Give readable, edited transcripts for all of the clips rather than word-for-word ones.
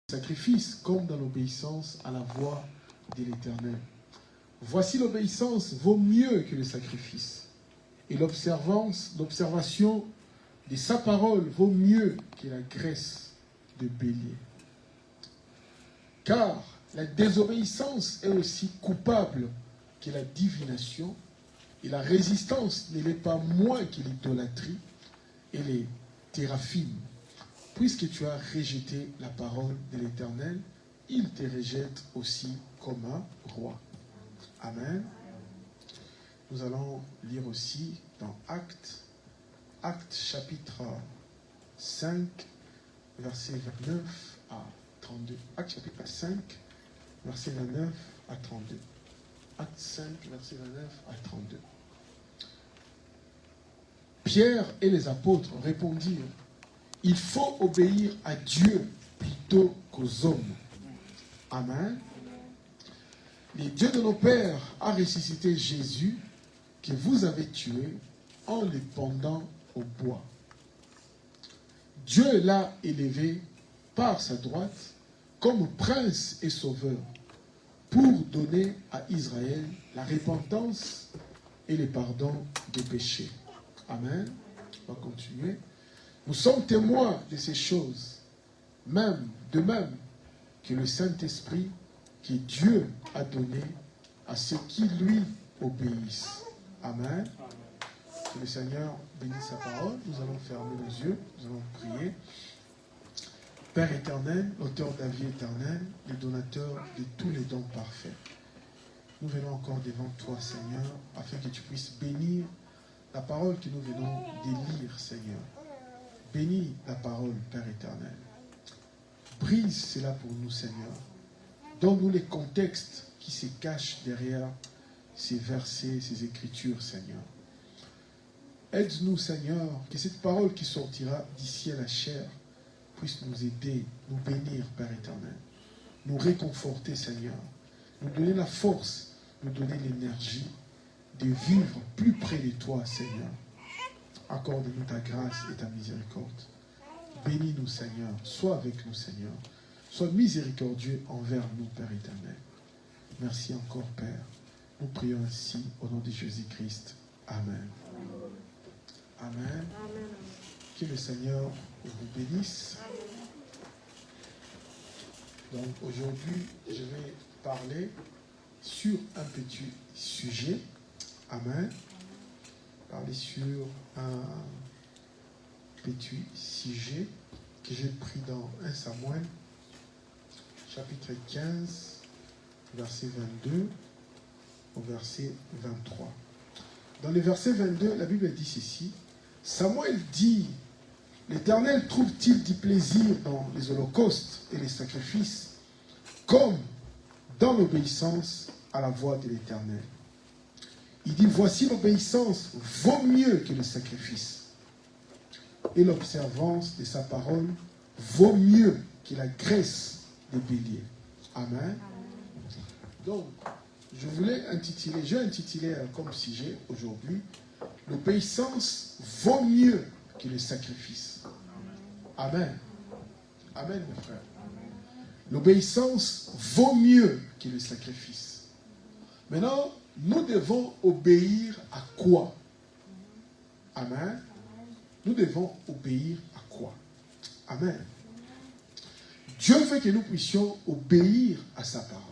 sacrifice comme dans l'obéissance à la voix de l'Éternel. Voici l'obéissance vaut mieux que le sacrifice, et l'observation de sa parole vaut mieux que la graisse de bélier. Car la désobéissance est aussi coupable que la divination, et la résistance ne l'est pas moins que l'idolâtrie et les théraphimes. Puisque tu as rejeté la parole de l'Éternel, il te rejette aussi comme un roi. Amen. Nous allons lire aussi dans Actes chapitre 5, versets 29 à 32. Actes chapitre 5, versets 29 à 32. Actes 5, versets 29 à 32. Pierre et les apôtres répondirent: il faut obéir à Dieu plutôt qu'aux hommes. Amen. Le Dieu de nos pères a ressuscité Jésus que vous avez tué en le pendant au bois. Dieu l'a élevé par sa droite comme prince et sauveur pour donner à Israël la repentance et le pardon des péchés. Amen. On va continuer. Nous sommes témoins de ces choses, de même que le Saint-Esprit que Dieu a donné à ceux qui lui obéissent. Amen. Que le Seigneur bénisse sa parole. Nous allons fermer nos yeux, nous allons prier. Père éternel, auteur de la vie éternelle, le donateur de tous les dons parfaits, nous venons encore devant toi, Seigneur, afin que tu puisses bénir la parole que nous venons de lire, Seigneur. Bénis la parole, Père éternel. Brise cela pour nous, Seigneur. Donne-nous les contextes qui se cachent derrière ces versets, ces écritures, Seigneur. Aide-nous, Seigneur, que cette parole qui sortira d'ici à la chair puisse nous aider, nous bénir, Père éternel. Nous réconforter, Seigneur. Nous donner la force, nous donner l'énergie de vivre plus près de toi, Seigneur. Accorde-nous ta grâce et ta miséricorde. Bénis-nous, Seigneur. Sois avec nous, Seigneur. Sois miséricordieux envers nous, Père éternel. Merci encore, Père. Nous prions ainsi au nom de Jésus-Christ. Amen. Amen. Amen. Que le Seigneur vous bénisse. Donc aujourd'hui, je vais parler sur un petit sujet. Amen. Parler sur un petit sujet que j'ai pris dans 1 Samuel, chapitre 15, verset 22 au verset 23. Dans le verset 22, la Bible dit ceci: Samuel dit: l'Éternel trouve-t-il du plaisir dans les holocaustes et les sacrifices, comme dans l'obéissance à la voix de l'Éternel? Il dit: voici l'obéissance vaut mieux que le sacrifice, et l'observance de sa parole vaut mieux que la graisse des béliers. Amen. Donc, j'ai intitulé comme sujet aujourd'hui: l'obéissance vaut mieux que le sacrifice. Amen. Amen, mes frères. L'obéissance vaut mieux que le sacrifice. Maintenant, nous devons obéir à quoi? Amen. Nous devons obéir à quoi? Amen. Dieu veut que nous puissions obéir à sa parole.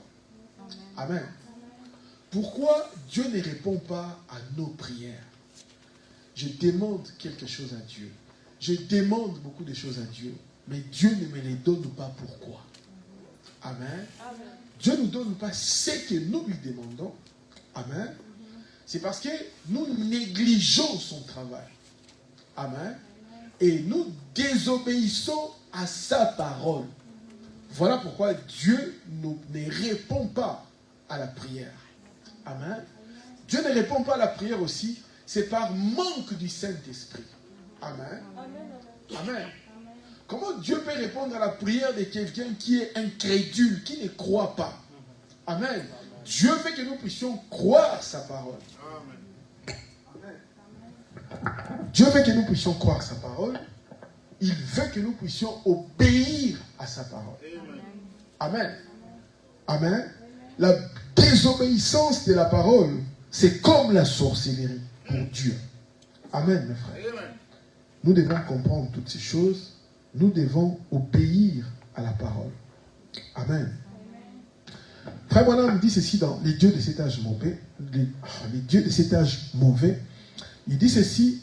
Amen. Pourquoi Dieu ne répond pas à nos prières? Je demande quelque chose à Dieu. Je demande beaucoup de choses à Dieu. Mais Dieu ne me les donne pas. Pourquoi? Amen. Amen. Dieu ne nous donne pas ce que nous lui demandons. Amen. C'est parce que nous négligeons son travail. Amen. Et nous désobéissons à sa parole. Voilà pourquoi Dieu ne répond pas à la prière. Amen. Dieu ne répond pas à la prière aussi, c'est par manque du Saint-Esprit. Amen. Amen. Comment Dieu peut répondre à la prière de quelqu'un qui est incrédule, qui ne croit pas? Amen. Dieu veut que nous puissions croire sa parole. Amen. Dieu veut que nous puissions croire sa parole. il veut que nous puissions obéir à sa parole. Amen. Amen. La désobéissance de la parole, c'est comme la sorcellerie pour Dieu. Amen, mes frères. Nous devons comprendre toutes ces choses. Nous devons obéir à la parole. Amen. Frère Branham dit ceci dans les dieux de cet âge mauvais. Les dieux de cet âge mauvais. Il dit ceci.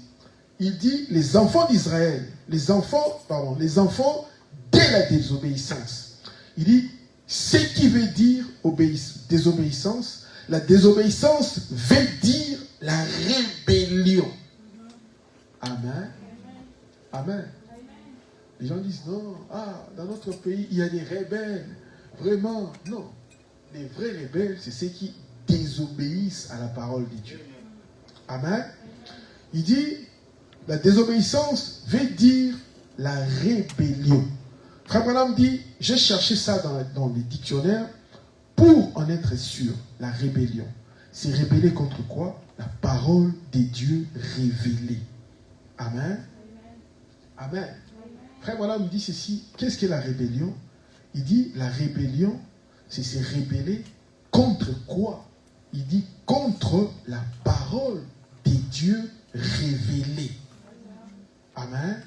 Il dit les enfants d'Israël, les enfants de la désobéissance. Il dit ce qui veut dire désobéissance. La désobéissance veut dire la rébellion. Amen. Amen. Les gens disent non, dans notre pays, il y a des rebelles. Vraiment, non. Les vrais rebelles, c'est ceux qui désobéissent à la parole de Dieu. Amen. Il dit, la désobéissance veut dire la rébellion. Frère Branham dit, j'ai cherché ça dans les dictionnaires pour en être sûr. La rébellion. C'est rébeller contre quoi? La parole de Dieu révélée. Amen. Amen. Frère Branham dit ceci, qu'est-ce que la rébellion? Il dit, la rébellion, c'est se rébeller contre quoi? Il dit, contre la parole de Dieu révélée. Amen.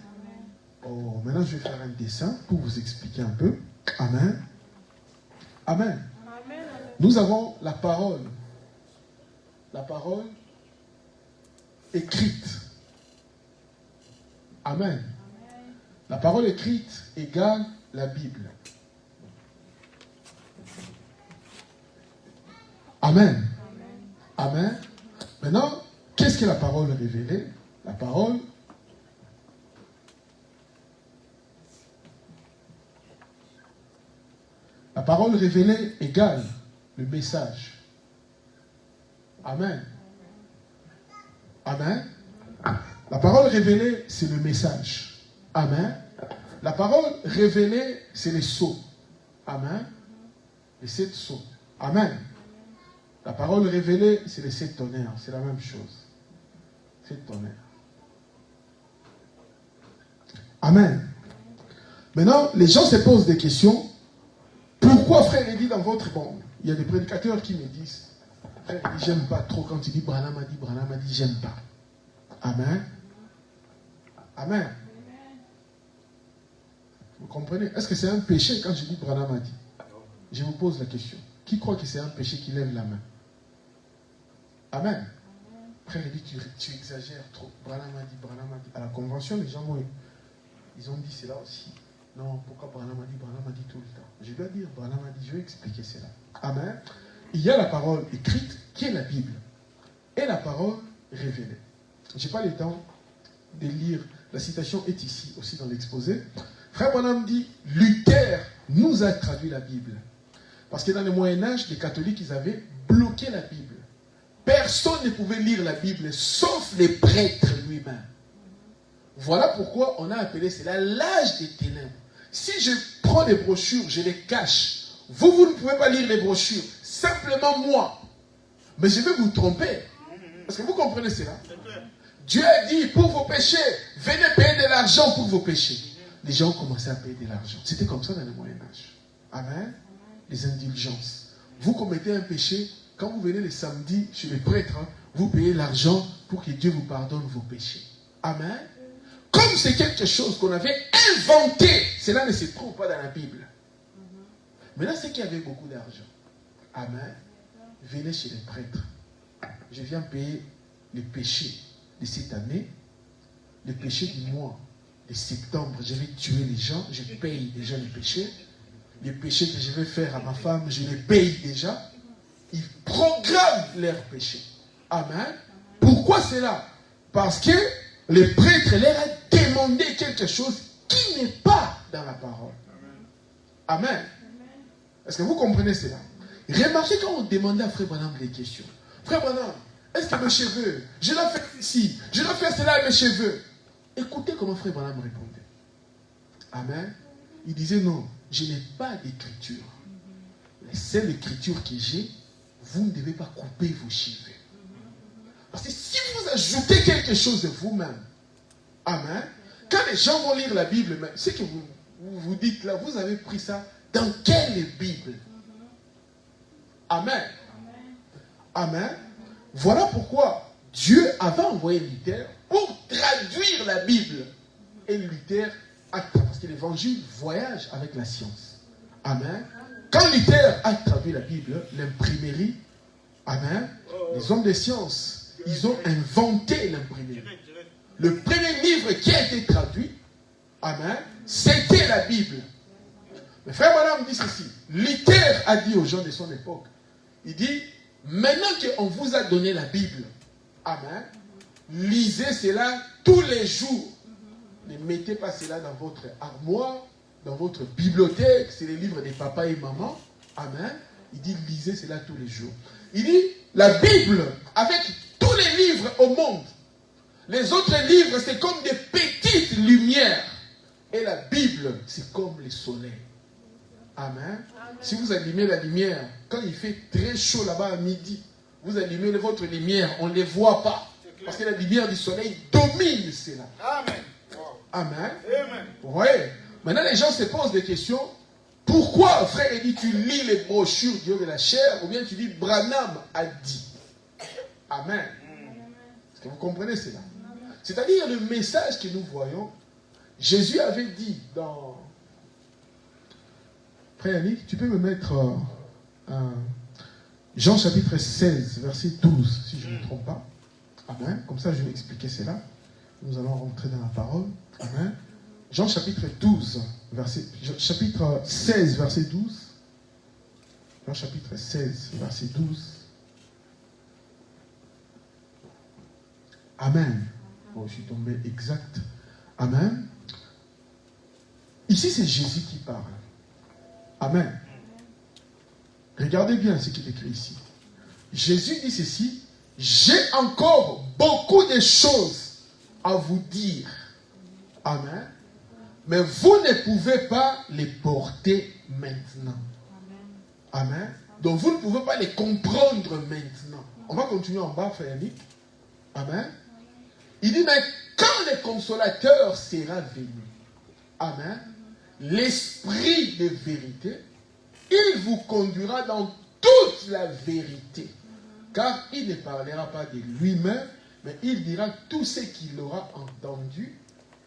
Oh, maintenant je vais faire un dessin pour vous expliquer un peu. Amen. Amen. Nous avons la parole. La parole écrite. Amen. La parole écrite égale la Bible. Amen. Amen. Maintenant, qu'est-ce que la parole révélée? La parole révélée égale le message. Amen. Amen. La parole révélée, c'est le message. Amen. La parole révélée, c'est les sceaux. Amen. Les 7 sceaux. Amen. La parole révélée, c'est les 7 tonnerres. C'est la même chose. 7 tonnerres. Amen. Maintenant, les gens se posent des questions. Pourquoi, frère, il dit dans votre monde, il y a des prédicateurs qui me disent, frère, il dit, j'aime pas trop quand il dit, Branham a dit, j'aime pas. Amen. Amen. Vous comprenez? Est-ce que c'est un péché quand je dis Branham a dit? Je vous pose la question. Qui croit que c'est un péché qui lève la main? Amen. Frère, il dit, tu exagères trop. Branham a dit. À la convention, les gens ils ont dit cela aussi. Non, pourquoi Branham a dit tout le temps? Je dois dire, Branham a dit, je vais expliquer cela. Amen. Il y a la parole écrite qui est la Bible. Et la parole révélée. Je n'ai pas le temps de lire. La citation est ici aussi dans l'exposé. Frère Branham dit, Luther nous a traduit la Bible. Parce que dans le Moyen-Âge, les catholiques, ils avaient bloqué la Bible. Personne ne pouvait lire la Bible, sauf les prêtres lui-même. Voilà pourquoi on a appelé cela l'âge des ténèbres. Si je prends des brochures, je les cache. Vous ne pouvez pas lire les brochures. Simplement moi. Mais je vais vous tromper. Parce que vous comprenez cela. Dieu a dit, pour vos péchés, venez payer de l'argent pour vos péchés. Les gens ont commencé à payer de l'argent. C'était comme ça dans le Moyen-Âge. Amen. Les indulgences. Vous commettez un péché, quand vous venez le samedi chez les prêtres, vous payez l'argent pour que Dieu vous pardonne vos péchés. Amen. Comme c'est quelque chose qu'on avait inventé, cela ne se trouve pas dans la Bible. Maintenant, ceux qui avaient beaucoup d'argent, amen, venez chez les prêtres. Je viens payer les péchés de cette année, les péchés du mois de septembre, je vais tuer les gens, je paye déjà les péchés. Les péchés que je vais faire à ma femme, je les paye déjà. Ils programment leurs péchés. Amen. Pourquoi cela? Parce que les prêtres leur ont demandé quelque chose qui n'est pas dans la parole. Amen. Est-ce que vous comprenez cela? Remarquez quand on demandait à Frère Branham des questions. Frère Branham, est-ce que mes cheveux, je dois faire ici, je dois faire cela avec mes cheveux? Écoutez comment Frère Branham répondait. Amen. Il disait non, je n'ai pas d'écriture. La seule écriture que j'ai, vous ne devez pas couper vos cheveux. Parce que si vous ajoutez quelque chose de vous-même, amen, quand les gens vont lire la Bible, ce que vous dites là, vous avez pris ça dans quelle Bible? Amen. Amen. Voilà pourquoi Dieu avait envoyé Luther pour traduire la Bible. Et Luther a, parce que l'évangile voyage avec la science. Amen. Quand Luther a traduit la Bible, l'imprimerie, amen, les hommes de science, ils ont inventé l'imprimerie. Le premier livre qui a été traduit, amen, c'était la Bible. Mais frère Madame dit ceci. Luther a dit aux gens de son époque, il dit, maintenant qu'on vous a donné la Bible, amen, lisez cela tous les jours. Ne mettez pas cela dans votre armoire, dans votre bibliothèque, c'est les livres des papas et mamans. Amen. Il dit, lisez cela tous les jours. Il dit, la Bible, avec tous les livres au monde, les autres livres, c'est comme des petites lumières. Et la Bible, c'est comme le soleil. Amen. Si vous allumez la lumière, quand il fait très chaud là-bas à midi, vous allumez votre lumière, on ne les voit pas. Parce que la lumière du soleil domine cela. Amen. Amen. Amen. Vous voyez? Maintenant, les gens se posent des questions. Pourquoi, frère, il dit, tu lis les brochures Dieu de la chair, ou bien tu dis, Branham a dit. Amen. Est-ce que vous comprenez cela? C'est-à-dire, le message que nous voyons, Jésus avait dit dans... Frère Yannick, tu peux me mettre Jean chapitre 16, verset 12, si je ne me trompe pas. Amen. Comme ça, je vais expliquer cela. Nous allons rentrer dans la parole. Amen. Jean chapitre 12, chapitre 16, verset 12. Jean chapitre 16, verset 12. Amen. Bon, je suis tombé exact. Amen. Ici, c'est Jésus qui parle. Amen. Regardez bien ce qui est écrit ici. Jésus dit ceci. J'ai encore beaucoup de choses à vous dire. Amen. Mais vous ne pouvez pas les porter maintenant. Amen. Donc vous ne pouvez pas les comprendre maintenant. On va continuer en bas, frère Yannick. Amen. Il dit, mais quand le consolateur sera venu, amen, l'esprit de vérité, il vous conduira dans toute la vérité. Car il ne parlera pas de lui-même, mais il dira tout ce qu'il aura entendu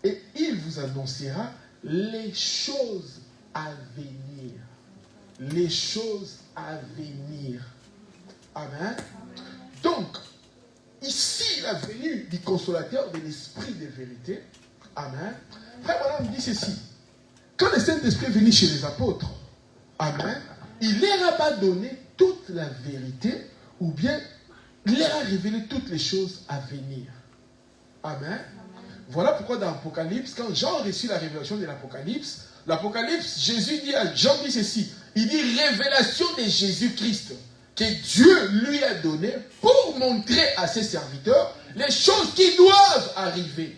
et il vous annoncera les choses à venir. Les choses à venir. Amen. Donc, ici, la venue du consolateur de l'esprit de vérité. Amen. Frère Madame dit ceci. Quand le Saint-Esprit est venu chez les apôtres, amen, il leur a pas donné toute la vérité, ou bien il leur a révélé toutes les choses à venir. Amen. Voilà pourquoi dans l'Apocalypse, quand Jean reçut la révélation de l'Apocalypse, Jésus dit à Jean dit ceci, il dit révélation de Jésus-Christ que Dieu lui a donné pour montrer à ses serviteurs les choses qui doivent arriver.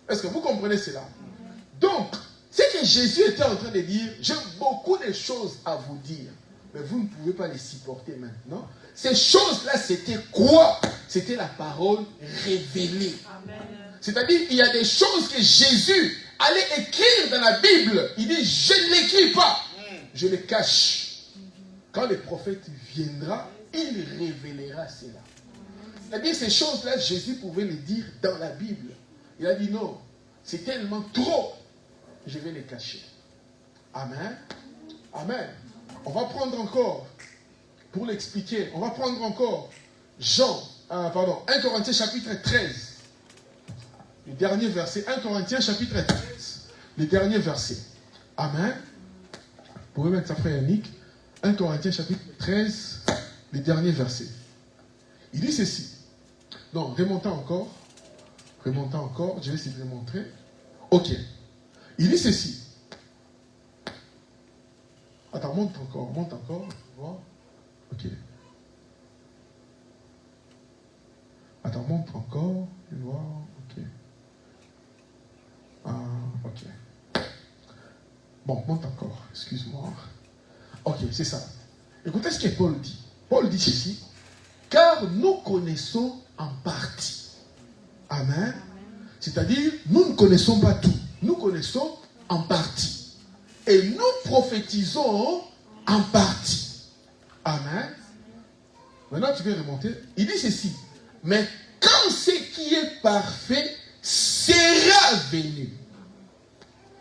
Est-ce que vous comprenez cela? Donc, c'est que Jésus était en train de dire, j'ai beaucoup de choses à vous dire, mais vous ne pouvez pas les supporter maintenant. Ces choses-là, c'était quoi? C'était la parole révélée. C'est-à-dire, il y a des choses que Jésus allait écrire dans la Bible. Il dit, je ne l'écris pas, je les cache. Quand le prophète viendra, il révélera cela. C'est-à-dire, ces choses-là, Jésus pouvait les dire dans la Bible. Il a dit, non, c'est tellement trop, je vais les cacher. Amen. Amen. On va prendre encore, pour l'expliquer, on va prendre encore 1 Corinthiens chapitre 13. Le dernier verset. 1 Corinthiens chapitre 13. Le dernier verset. Amen. Vous pouvez mettre ça, frère Yannick. 1 Corinthiens chapitre 13. Le dernier verset. Il dit ceci. Non, remontons encore. Remontons encore. Je vais essayer de le montrer. Ok. Il dit ceci. Attends, monte encore. Monte encore. Voir. Ok. Attends, monte encore. Voir. Ok. Ok. Bon, monte encore. Excuse-moi. Ok, c'est ça. Écoutez ce que Paul dit. Paul dit ceci. Car nous connaissons en partie. Amen. C'est-à-dire, nous ne connaissons pas tout. Nous connaissons en partie. Et nous prophétisons en partie. Amen. Maintenant, tu peux remonter. Il dit ceci. Mais quand ce qui est parfait sera venu.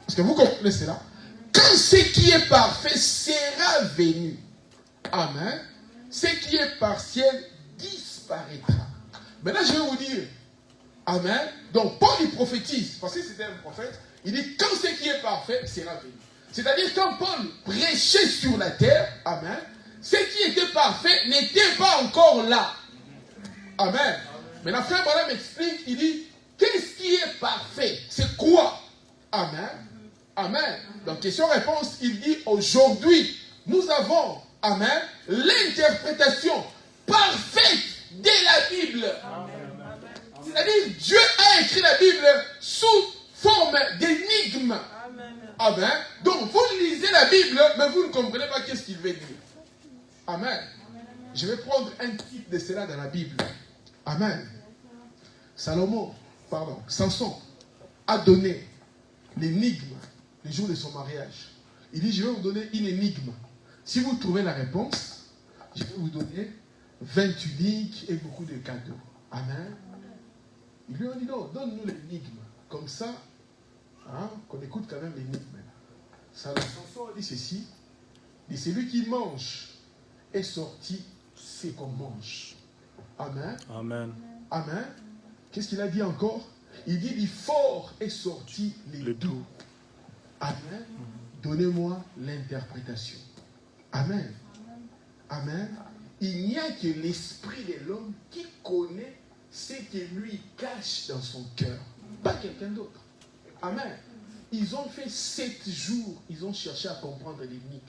Est-ce que vous comprenez cela? Quand ce qui est parfait sera venu. Amen. Ce qui est partiel disparaîtra. Maintenant, je vais vous dire. Amen. Donc, Paul, il prophétise. Parce que c'était un prophète. Il dit, quand ce qui est parfait sera venu. C'est-à-dire, quand Paul prêchait sur la terre, amen, ce qui était parfait n'était pas encore là. Amen. Maintenant, frère Branham explique, il dit, qu'est-ce qui est parfait? C'est quoi? Amen. Amen. Donc, question-réponse, il dit, aujourd'hui, nous avons, amen, l'interprétation parfaite de la Bible. C'est-à-dire, Dieu a écrit la Bible sous forme d'énigme. Amen. Donc, vous lisez la Bible, mais vous ne comprenez pas qu'est-ce qu'il veut dire. Amen. Je vais prendre un titre de cela dans la Bible. Amen. Samson a donné l'énigme le jour de son mariage. Il dit, je vais vous donner une énigme. Si vous trouvez la réponse, je vais vous donner 20 uniques et beaucoup de cadeaux. Amen. Il lui a dit, non, donne-nous l'énigme. Comme ça, hein, qu'on écoute quand même l'énigme. Samson dit ceci. Et celui qui mange est sorti ce qu'on mange. Amen. Amen. Amen. Qu'est-ce qu'il a dit encore? Il dit, du fort est sorti les doux. Amen. Donnez-moi l'interprétation. Amen. Amen. Il n'y a que l'esprit de l'homme qui connaît ce que lui cache dans son cœur. Pas quelqu'un d'autre. Amen. Ils ont fait 7 jours. Ils ont cherché à comprendre l'énigme.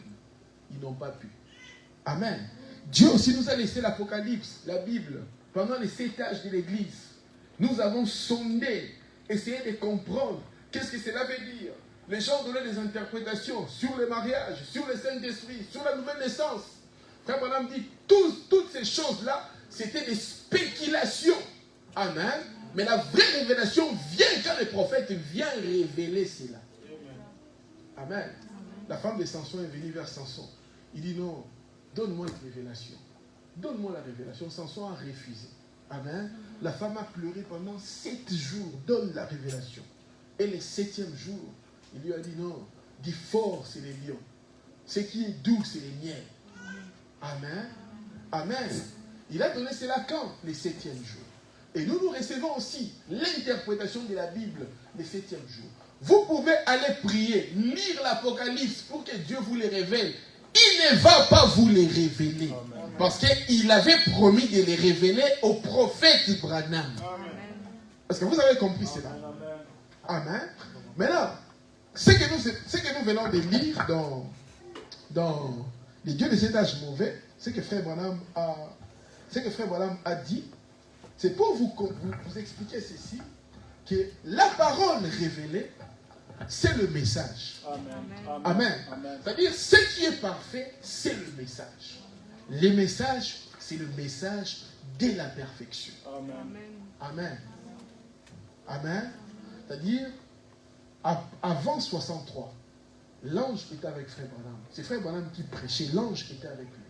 Ils n'ont pas pu. Amen. Dieu aussi nous a laissé l'Apocalypse, la Bible, pendant les 7 âges de l'Église. Nous avons sondé, essayé de comprendre qu'est-ce que cela veut dire. Les gens donnaient des interprétations sur le mariage, sur le Saint-Esprit, sur la nouvelle naissance. Frère Branham dit, toutes ces choses-là, c'était des spéculations. Amen. Mais la vraie révélation vient quand le prophète vient révéler cela. Amen. La femme de Samson est venue vers Samson. Il dit, non, donne-moi une révélation. Donne-moi la révélation. Samson a refusé. Amen. La femme a pleuré pendant 7 jours. Donne la révélation. Et le 7e jour, il lui a dit, non, dis fort, c'est les lions. Ce qui est doux, c'est les miels. Amen. Amen. Il a donné cela quand? Le 7e jour. Et nous recevons aussi l'interprétation de la Bible le 7e jour. Vous pouvez aller prier, lire l'Apocalypse pour que Dieu vous les révèle. Il ne va pas vous les révéler. Amen. Parce qu'il avait promis de les révéler au prophète Branham. Est-ce que vous avez compris cela? Amen. Maintenant, ce que nous venons de lire dans les dieux de cet âge mauvais, ce que Frère Branham a dit, c'est pour vous expliquer ceci, que la parole révélée, c'est le message. Amen. Amen. Amen. C'est-à-dire, ce qui est parfait, c'est le message. Le message, c'est le message de la perfection. Amen. Amen. Amen. C'est-à-dire, avant 63, l'ange était avec Frère Branham. C'est Frère Branham qui prêchait, l'ange était avec lui.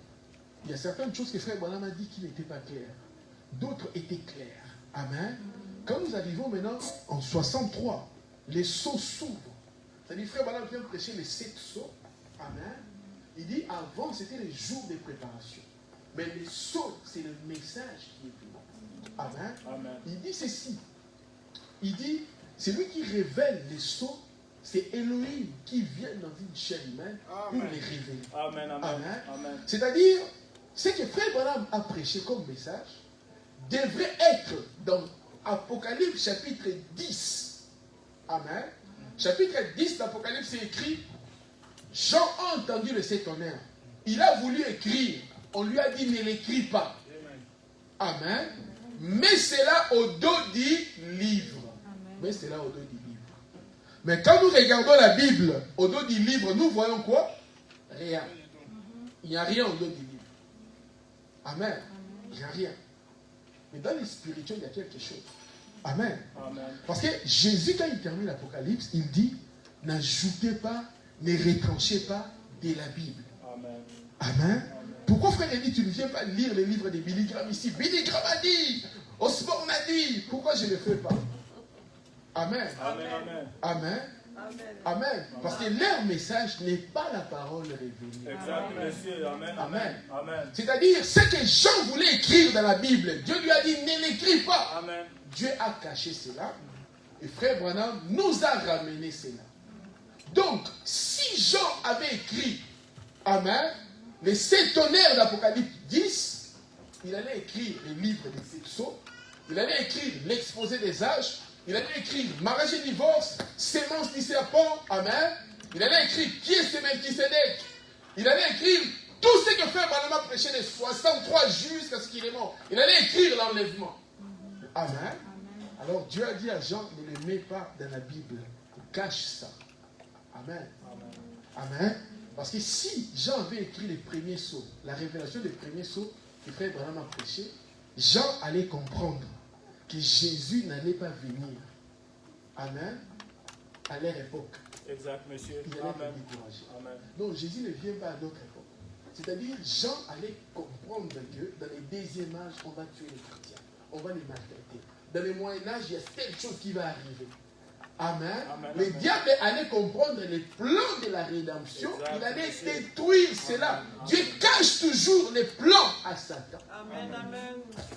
Il y a certaines choses que Frère Branham a dit qui n'étaient pas claires. D'autres étaient claires. Amen. Quand nous arrivons maintenant en 63, les sceaux s'ouvrent. C'est-à-dire, Frère Branham vient prêcher les 7 sceaux. Amen. Il dit, avant, c'était les jours de préparation. Mais les sceaux, c'est le message qui est venu. Amen. Amen. Il dit ceci. Il dit, c'est lui qui révèle les sceaux. C'est Elohim qui vient dans une chair humaine pour les révéler. Amen. Amen. Amen. Amen. C'est-à-dire, ce que Frère Branham a prêché comme message devrait être dans Apocalypse chapitre 10. Amen. Chapitre 10 d'Apocalypse, c'est écrit, Jean a entendu le Saint-Tonnerre. Il a voulu écrire. On lui a dit, ne l'écris pas. Amen. Mais c'est là au dos du livre. Mais c'est là au dos du livre. Mais quand nous regardons la Bible au dos du livre, nous voyons quoi? Rien. Il n'y a rien au dos du livre. Amen. Il n'y a rien. Mais dans les spirituels, il y a quelque chose. Amen. Amen. Parce que Jésus, quand il termine l'Apocalypse, il dit, n'ajoutez pas, ne retranchez pas de la Bible. Amen. Amen. Pourquoi, frère, il dit, tu ne viens pas lire les livres des Billy Graham ici? Billy Graham a dit, Osborne a dit, pourquoi je ne le fais pas? Amen. Amen. Amen. Amen. Amen. Parce que leur message n'est pas la parole révélée. Exact, monsieur. Amen. Amen. Amen. C'est-à-dire, ce que Jean voulait écrire dans la Bible, Dieu lui a dit, ne l'écris pas. Amen. Dieu a caché cela. Et frère Branham nous a ramené cela. Donc, si Jean avait écrit, Amen, les 7 tonnerres d'Apocalypse 10, il allait écrire les livres des 7 sceaux, il allait écrire l'exposé des âges, il allait écrire mariage et divorce, sémence du serpent, Amen. Il allait écrire qui est ce Melchisédek. Il allait écrire tout ce que frère Branham a prêché les 63 jusqu'à ce qu'il est mort. Il allait écrire l'enlèvement. Amen. Alors Dieu a dit à Jean, ne le mets pas dans la Bible, cache ça. Amen. Amen. Parce que si Jean avait écrit les premiers sceaux, la révélation des premiers sceaux que frère Branham a prêché, Jean allait comprendre que Jésus n'allait pas venir. Amen. À leur époque. Exact, monsieur. Il allait Amen. être découragé. Amen. Non, Jésus ne vient pas à notre époque. C'est-à-dire, Jean allait comprendre que dans les deuxième âge, on va tuer les chrétiens. On va les maltraiter. Dans le Moyen-Âge, il y a telle chose qui va arriver. Amen. Amen. Le diable allait comprendre les plans de la rédemption. Exact, Il allait monsieur. détruire cela. Amen. Dieu cache toujours les plans à Satan. Amen, amen.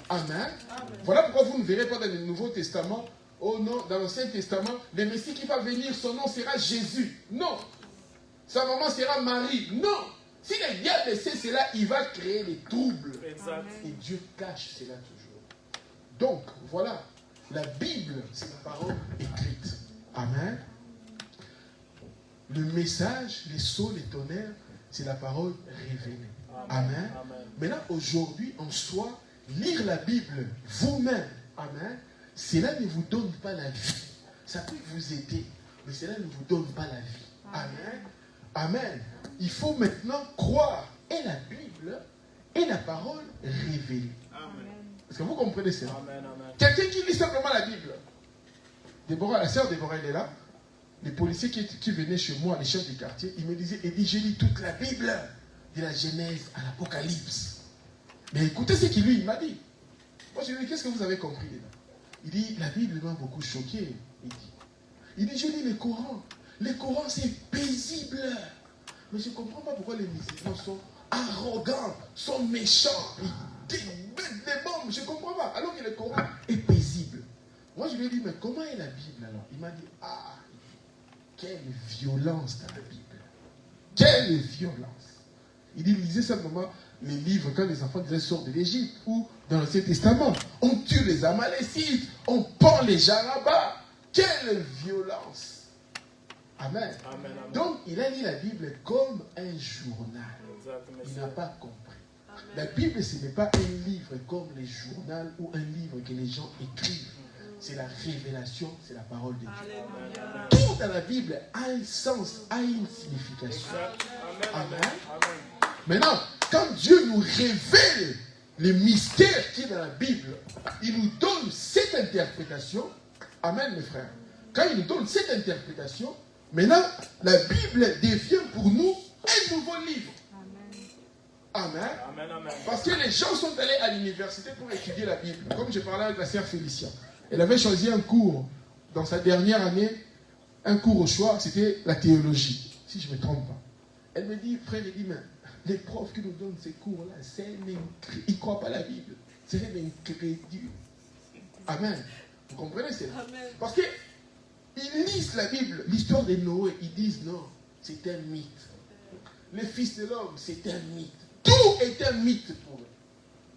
Amen. Voilà pourquoi vous ne verrez pas dans le Nouveau Testament, oh non, dans l'Ancien Testament, le Messie qui va venir, son nom sera Jésus. Non. Sa maman sera Marie. Non. Si le diable sait cela, il va créer des troubles. Exact. Et Dieu cache cela toujours. Donc, voilà. La Bible, c'est la parole écrite. Amen. Le message, les sceaux, les tonnerres, c'est la parole révélée. Amen. Amen. Maintenant, aujourd'hui, en soi, lire la Bible vous-même, amen, cela ne vous donne pas la vie. Ça peut vous aider, mais cela ne vous donne pas la vie. Amen. Amen. Il faut maintenant croire et la Bible et la parole révélée. Amen. Est-ce que vous comprenez cela? Amen. Amen. Quelqu'un qui lit simplement la Bible. Déborah, la sœur Déborah, elle est là. Les policiers qui venaient chez moi, les chefs du quartier, ils me disaient, et dit, je lis toute la Bible, de la Genèse à l'Apocalypse. Mais écoutez ce qu'il lui m'a dit. Moi, je lui ai dit, qu'est-ce que vous avez compris dedans? Il dit, la Bible m'a beaucoup choqué. Il dit, je lis le Coran. Le Coran, c'est paisible. Mais je ne comprends pas pourquoi les musulmans sont arrogants, sont méchants, ils mettent des bombes. Je ne comprends pas. Alors que le Coran est paisible. Moi, je lui ai dit, mais comment est la Bible alors? Il m'a dit, ah, quelle violence dans la Bible. Quelle violence. Il dit, lisez simplement les livres quand les enfants disaient sortent de l'Égypte ou dans l'Ancien Testament. On tue les Amalécites, on pend les Jarabas. Quelle violence. Amen. Amen. Amen. Donc, il a lu la Bible comme un journal. Exact, Il monsieur. n'a pas compris. La Bible, ce n'est pas un livre comme les journaux ou un livre que les gens écrivent. C'est la révélation, c'est la parole de Dieu. Alléluia. Tout dans la Bible a un sens, a une signification. Exact. Amen. Amen. Amen. Maintenant, quand Dieu nous révèle les mystères qui est dans la Bible, il nous donne cette interprétation. Amen, mes frères. Quand il nous donne cette interprétation, maintenant, la Bible devient pour nous un nouveau livre. Amen. Amen. Amen. Parce que les gens sont allés à l'université pour étudier la Bible. Comme je parlais avec la sœur Félicia. Elle avait choisi un cours dans sa dernière année, un cours au choix, c'était la théologie, si je ne me trompe pas. Elle me dit, frère, elle dit, mais les profs qui nous donnent ces cours-là, ils ne croient pas à la Bible. C'est un incrédule. Amen. Vous comprenez ça? Parce qu'ils lisent la Bible, l'histoire de Noé, ils disent non, c'est un mythe. Le Fils de l'homme, c'est un mythe. Tout est un mythe pour eux.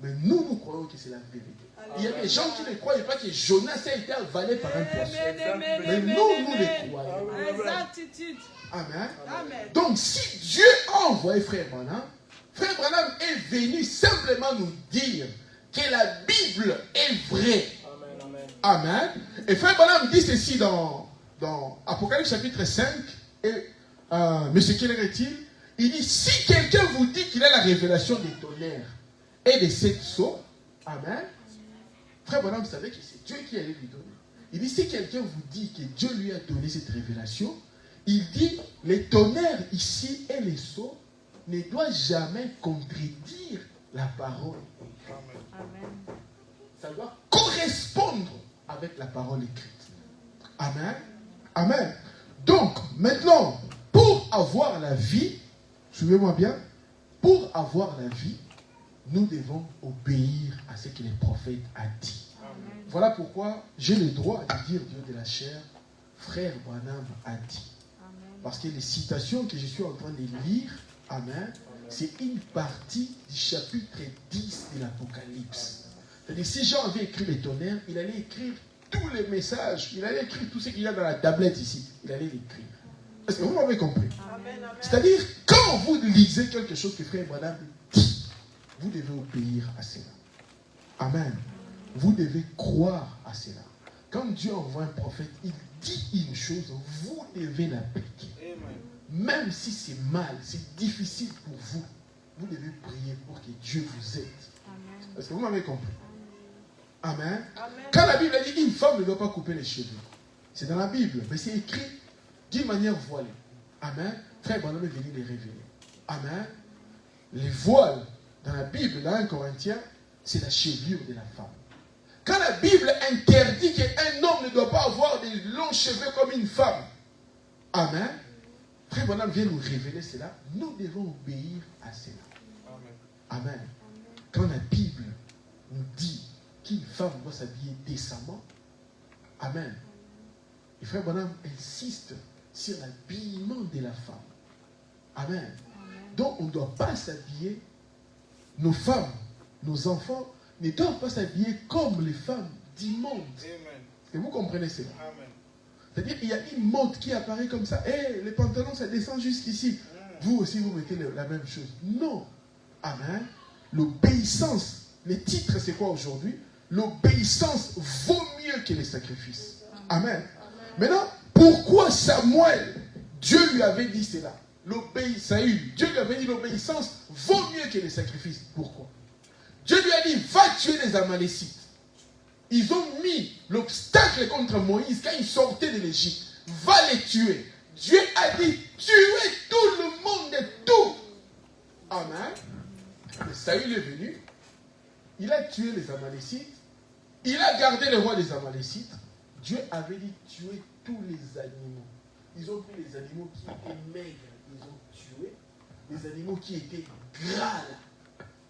Mais nous, nous croyons que c'est la vérité. Il y a des gens qui ne croyaient pas que Jonas a été avalé par un poisson. Mais nous, nous les croyons. Exactitude. Amen. Amen. Donc, si Dieu a envoyé Frère Branham est venu simplement nous dire que la Bible est vraie. Amen. Amen. Et Frère Branham dit ceci dans Apocalypse chapitre 5. Et Monsieur Keller est-il? Il dit, si quelqu'un vous dit qu'il a la révélation des tonnerres et des 7 sceaux, amen, Frère Branham savait que c'est Dieu qui allait lui donner. Il dit, si quelqu'un vous dit que Dieu lui a donné cette révélation, il dit, les tonnerres ici et les sceaux ne doivent jamais contredire la parole. Amen. Ça doit correspondre avec la parole écrite. Amen. Amen. Donc, maintenant, pour avoir la vie, suivez-moi bien, pour avoir la vie, nous devons obéir à ce que les prophètes ont dit. Amen. Voilà pourquoi j'ai le droit de dire Dieu de la chair, frère Branham a dit. Amen. Parce que les citations que je suis en train de lire, amen, c'est une partie du chapitre 10 de l'Apocalypse. C'est-à-dire, si Jean avait écrit les tonnerres, il allait écrire tous les messages, il allait écrire tout ce qu'il y a dans la tablette ici, il allait l'écrire. Est-ce que vous m'avez compris? Amen. Amen. C'est-à-dire, quand vous lisez quelque chose que frère Branham dit, vous devez obéir à cela. Amen. Vous devez croire à cela. Quand Dieu envoie un prophète, il dit une chose, vous devez l'appliquer. Même si c'est mal, c'est difficile pour vous, vous devez prier pour que Dieu vous aide. Amen. Est-ce que vous m'avez compris? Amen. Amen. Quand la Bible dit une femme ne doit pas couper les cheveux, c'est dans la Bible, mais c'est écrit d'une manière voilée. Amen. Frère Branham est venu les révéler. Amen. Les voiles dans la Bible, dans 1 Corinthiens, c'est la chevelure de la femme. Quand la Bible interdit qu'un homme ne doit pas avoir des longs cheveux comme une femme, amen, frère Branham vient nous révéler cela, nous devons obéir à cela. Amen. Amen. Quand la Bible nous dit qu'une femme doit s'habiller décemment, amen, et frère Branham insiste sur l'habillement de la femme. Amen. Amen. Donc on ne doit pas s'habiller, nos femmes, nos enfants ne doivent pas s'habiller comme les femmes du monde. Est-ce que vous comprenez cela? Amen. C'est-à-dire qu'il y a une mode qui apparaît comme ça. Eh, les pantalons, ça descend jusqu'ici. Vous aussi, vous mettez la même chose. Non. Amen. L'obéissance, le titre, c'est quoi aujourd'hui? L'obéissance vaut mieux que les sacrifices. Amen. Amen. Maintenant, pourquoi Samuel, Dieu lui avait dit cela? Dieu lui avait dit l'obéissance vaut mieux que les sacrifices. Pourquoi? Dieu lui a dit, va tuer les Amalécites. Ils ont mis l'obstacle contre Moïse quand il sortait de l'Égypte. Va les tuer. Dieu a dit, tuez tout le monde et tout. Amen. Et Saül est venu. Il a tué les Amalécites. Il a gardé le roi des Amalécites. Dieu avait dit, tuer tous les animaux. Ils ont pris les animaux qui étaient maigres. Ils ont tué. Les animaux qui étaient gras.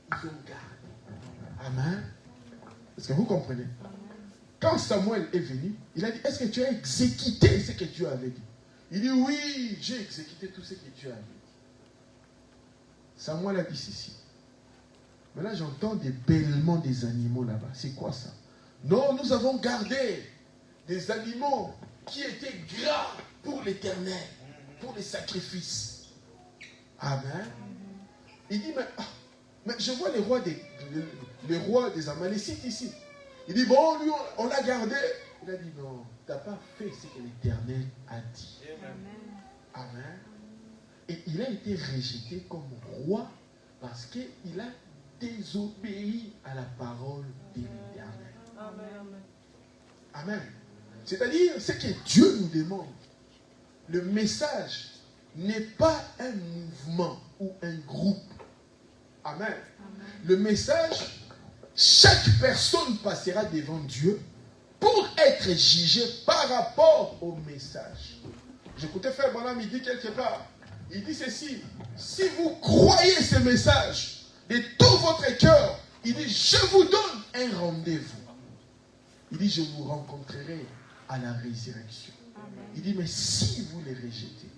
Ils ont gardé. Amen. Est-ce que vous comprenez? Quand Samuel est venu, il a dit, est-ce que tu as exécuté ce que Dieu avait dit? Il dit, oui, j'ai exécuté tout ce que Dieu avait dit. Samuel a dit ceci. Mais là, j'entends des bêlements des animaux là-bas. C'est quoi ça? Non, nous avons gardé des animaux qui étaient gras pour l'Éternel, pour les sacrifices. Amen. Il dit, mais je vois les rois des Amalécites ici. Il dit, bon, lui, on l'a gardé. Il a dit, non, tu n'as pas fait ce que l'Éternel a dit. Amen. Amen. Et il a été rejeté comme roi parce qu'il a désobéi à la parole de l'Éternel. Amen. Amen. C'est-à-dire, ce que Dieu nous demande, le message n'est pas un mouvement ou un groupe. Amen. Amen. Le message, chaque personne passera devant Dieu pour être jugée par rapport au message. J'écoutais frère Branham, il dit quelque part, il dit ceci, si vous croyez ce message de tout votre cœur, il dit, je vous donne un rendez-vous. Il dit, je vous rencontrerai à la résurrection. Amen. Il dit, mais si vous les rejetez,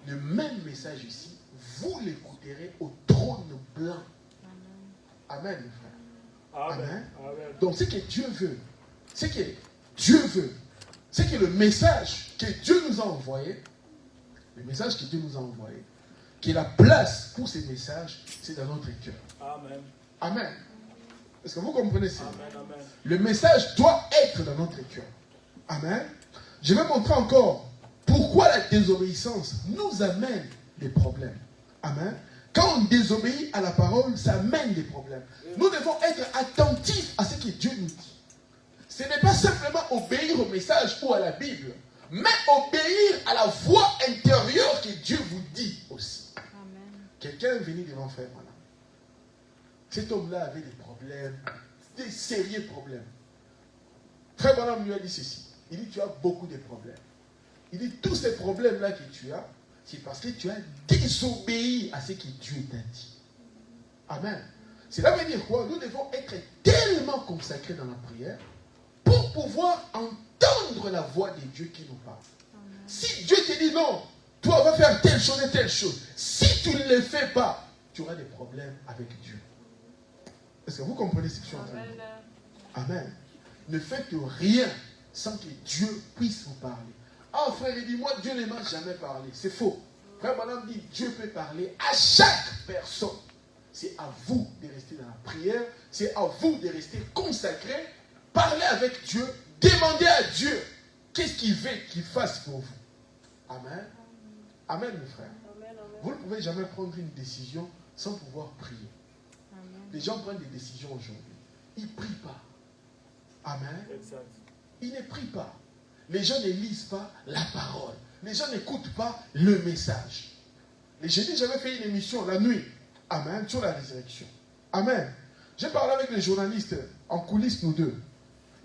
le même message ici, vous l'écouterez au trône blanc. Amen, mes frères. Amen. Amen. Amen. Donc, ce que Dieu veut, c'est que le message que Dieu nous a envoyé, que la place pour ces messages, c'est dans notre cœur. Amen. Amen. Est-ce que vous comprenez ça? Amen, amen. Le message doit être dans notre cœur. Amen. Je vais montrer encore pourquoi la désobéissance nous amène des problèmes. Amen. Quand on désobéit à la parole, ça amène des problèmes. Nous devons être attentifs à ce que Dieu nous dit. ce n'est pas simplement obéir au message ou à la Bible, mais obéir à la voix intérieure que Dieu vous dit aussi. Amen. Quelqu'un est venu devant frère Branham. Cet homme-là avait des problèmes, des sérieux problèmes. Frère Branham lui a dit ceci. Il dit, tu as beaucoup de problèmes. Il dit, tous ces problèmes-là que tu as, c'est parce que tu as désobéi à ce que Dieu t'a dit. Amen. Cela veut dire quoi? Nous devons être tellement consacrés dans la prière pour pouvoir entendre la voix de Dieu qui nous parle. Amen. Si Dieu te dit non, toi va faire telle chose et telle chose, si tu ne le fais pas, tu auras des problèmes avec Dieu. Est-ce que vous comprenez ce que je suis en train de dire? Amen. Ne faites rien sans que Dieu puisse vous parler. Ah frère, il dit, moi Dieu ne m'a jamais parlé. C'est faux. Frère Branham dit, Dieu peut parler à chaque personne. C'est à vous de rester dans la prière, c'est à vous de rester consacré, parler avec Dieu, demander à Dieu qu'est-ce qu'il veut qu'il fasse pour vous. Amen. Amen, mes frères. Amen. Vous ne pouvez jamais prendre une décision sans pouvoir prier. Amen. Les gens prennent des décisions aujourd'hui. Ils ne prient pas. Amen. Exact. Ils ne prient pas. Les gens ne lisent pas la parole. Les gens n'écoutent pas le message. Les jeudis, j'avais fait une émission la nuit. Amen. Sur la résurrection. Amen. J'ai parlé avec les journalistes en coulisses, nous deux.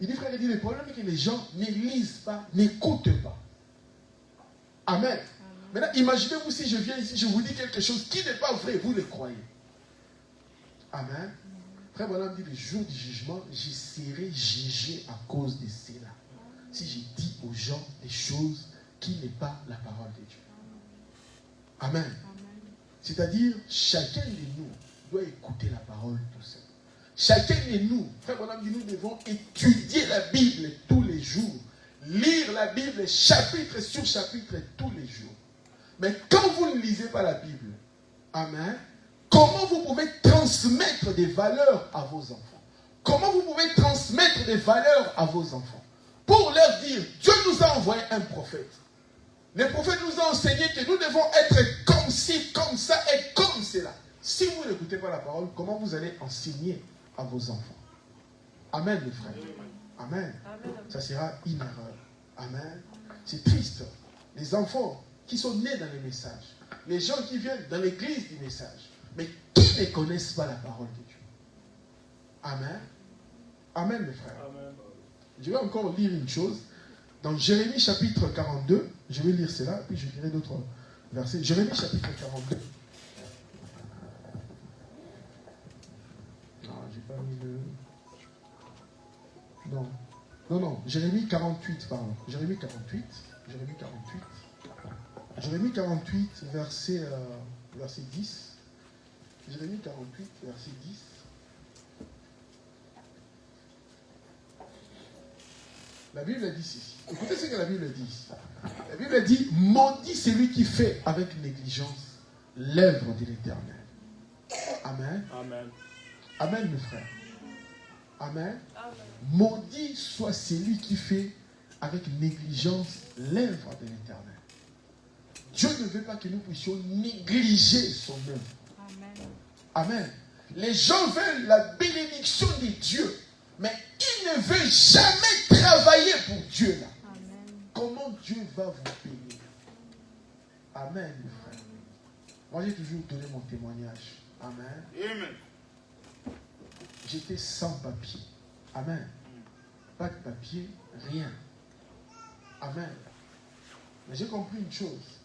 Il dit, frère, il dit, le problème est que les gens ne lisent pas, n'écoutent pas. Amen. Maintenant, imaginez-vous si je viens ici, je vous dis quelque chose qui n'est pas vrai, vous le croyez. Amen. Frère Branham dit, le jour du jugement, je serai jugé à cause de cela. Si je dis aux gens des choses qui n'est pas la parole de Dieu. Amen. Amen. C'est-à-dire, chacun de nous doit écouter la parole tout seul. Chacun de nous, frère Branham dit, nous devons étudier la Bible tous les jours. Lire la Bible chapitre sur chapitre tous les jours. Mais quand vous ne lisez pas la Bible, amen, comment vous pouvez transmettre des valeurs à vos enfants? Comment vous pouvez transmettre des valeurs à vos enfants? Pour leur dire, Dieu nous a envoyé un prophète. Le prophète nous a enseigné que nous devons être comme ci, comme ça et comme cela. Si vous n'écoutez pas la parole, comment vous allez enseigner à vos enfants? Amen, mes frères. Amen. Amen. Ça sera une erreur. Amen. C'est triste. Les enfants qui sont nés dans les messages, les gens qui viennent dans l'église du message, mais qui ne connaissent pas la parole de Dieu. Amen. Amen, mes frères. Amen. Je vais encore lire une chose. Dans Jérémie chapitre 42, je vais lire cela, puis je lirai d'autres versets. Jérémie chapitre 42. Non, j'ai pas mis le... Non, Jérémie 48, pardon. Jérémie 48, verset 10. Jérémie 48, verset 10. La Bible dit ceci. Écoutez ce que la Bible dit ici. La Bible dit, maudit celui qui fait avec négligence l'œuvre de l'Éternel. Amen. Amen. Amen, mes frères. Amen. Amen. Maudit soit celui qui fait avec négligence l'œuvre de l'Éternel. Dieu ne veut pas que nous puissions négliger son œuvre. Amen. Amen. Les gens veulent la bénédiction de Dieu, mais ils ne veulent jamais travailler pour Dieu là. Amen. Comment Dieu va vous bénir? Amen, mes frères. Moi, j'ai toujours donné mon témoignage. Amen. Amen. J'étais sans papier. Amen. Pas de papier, rien. Amen. Mais j'ai compris une chose.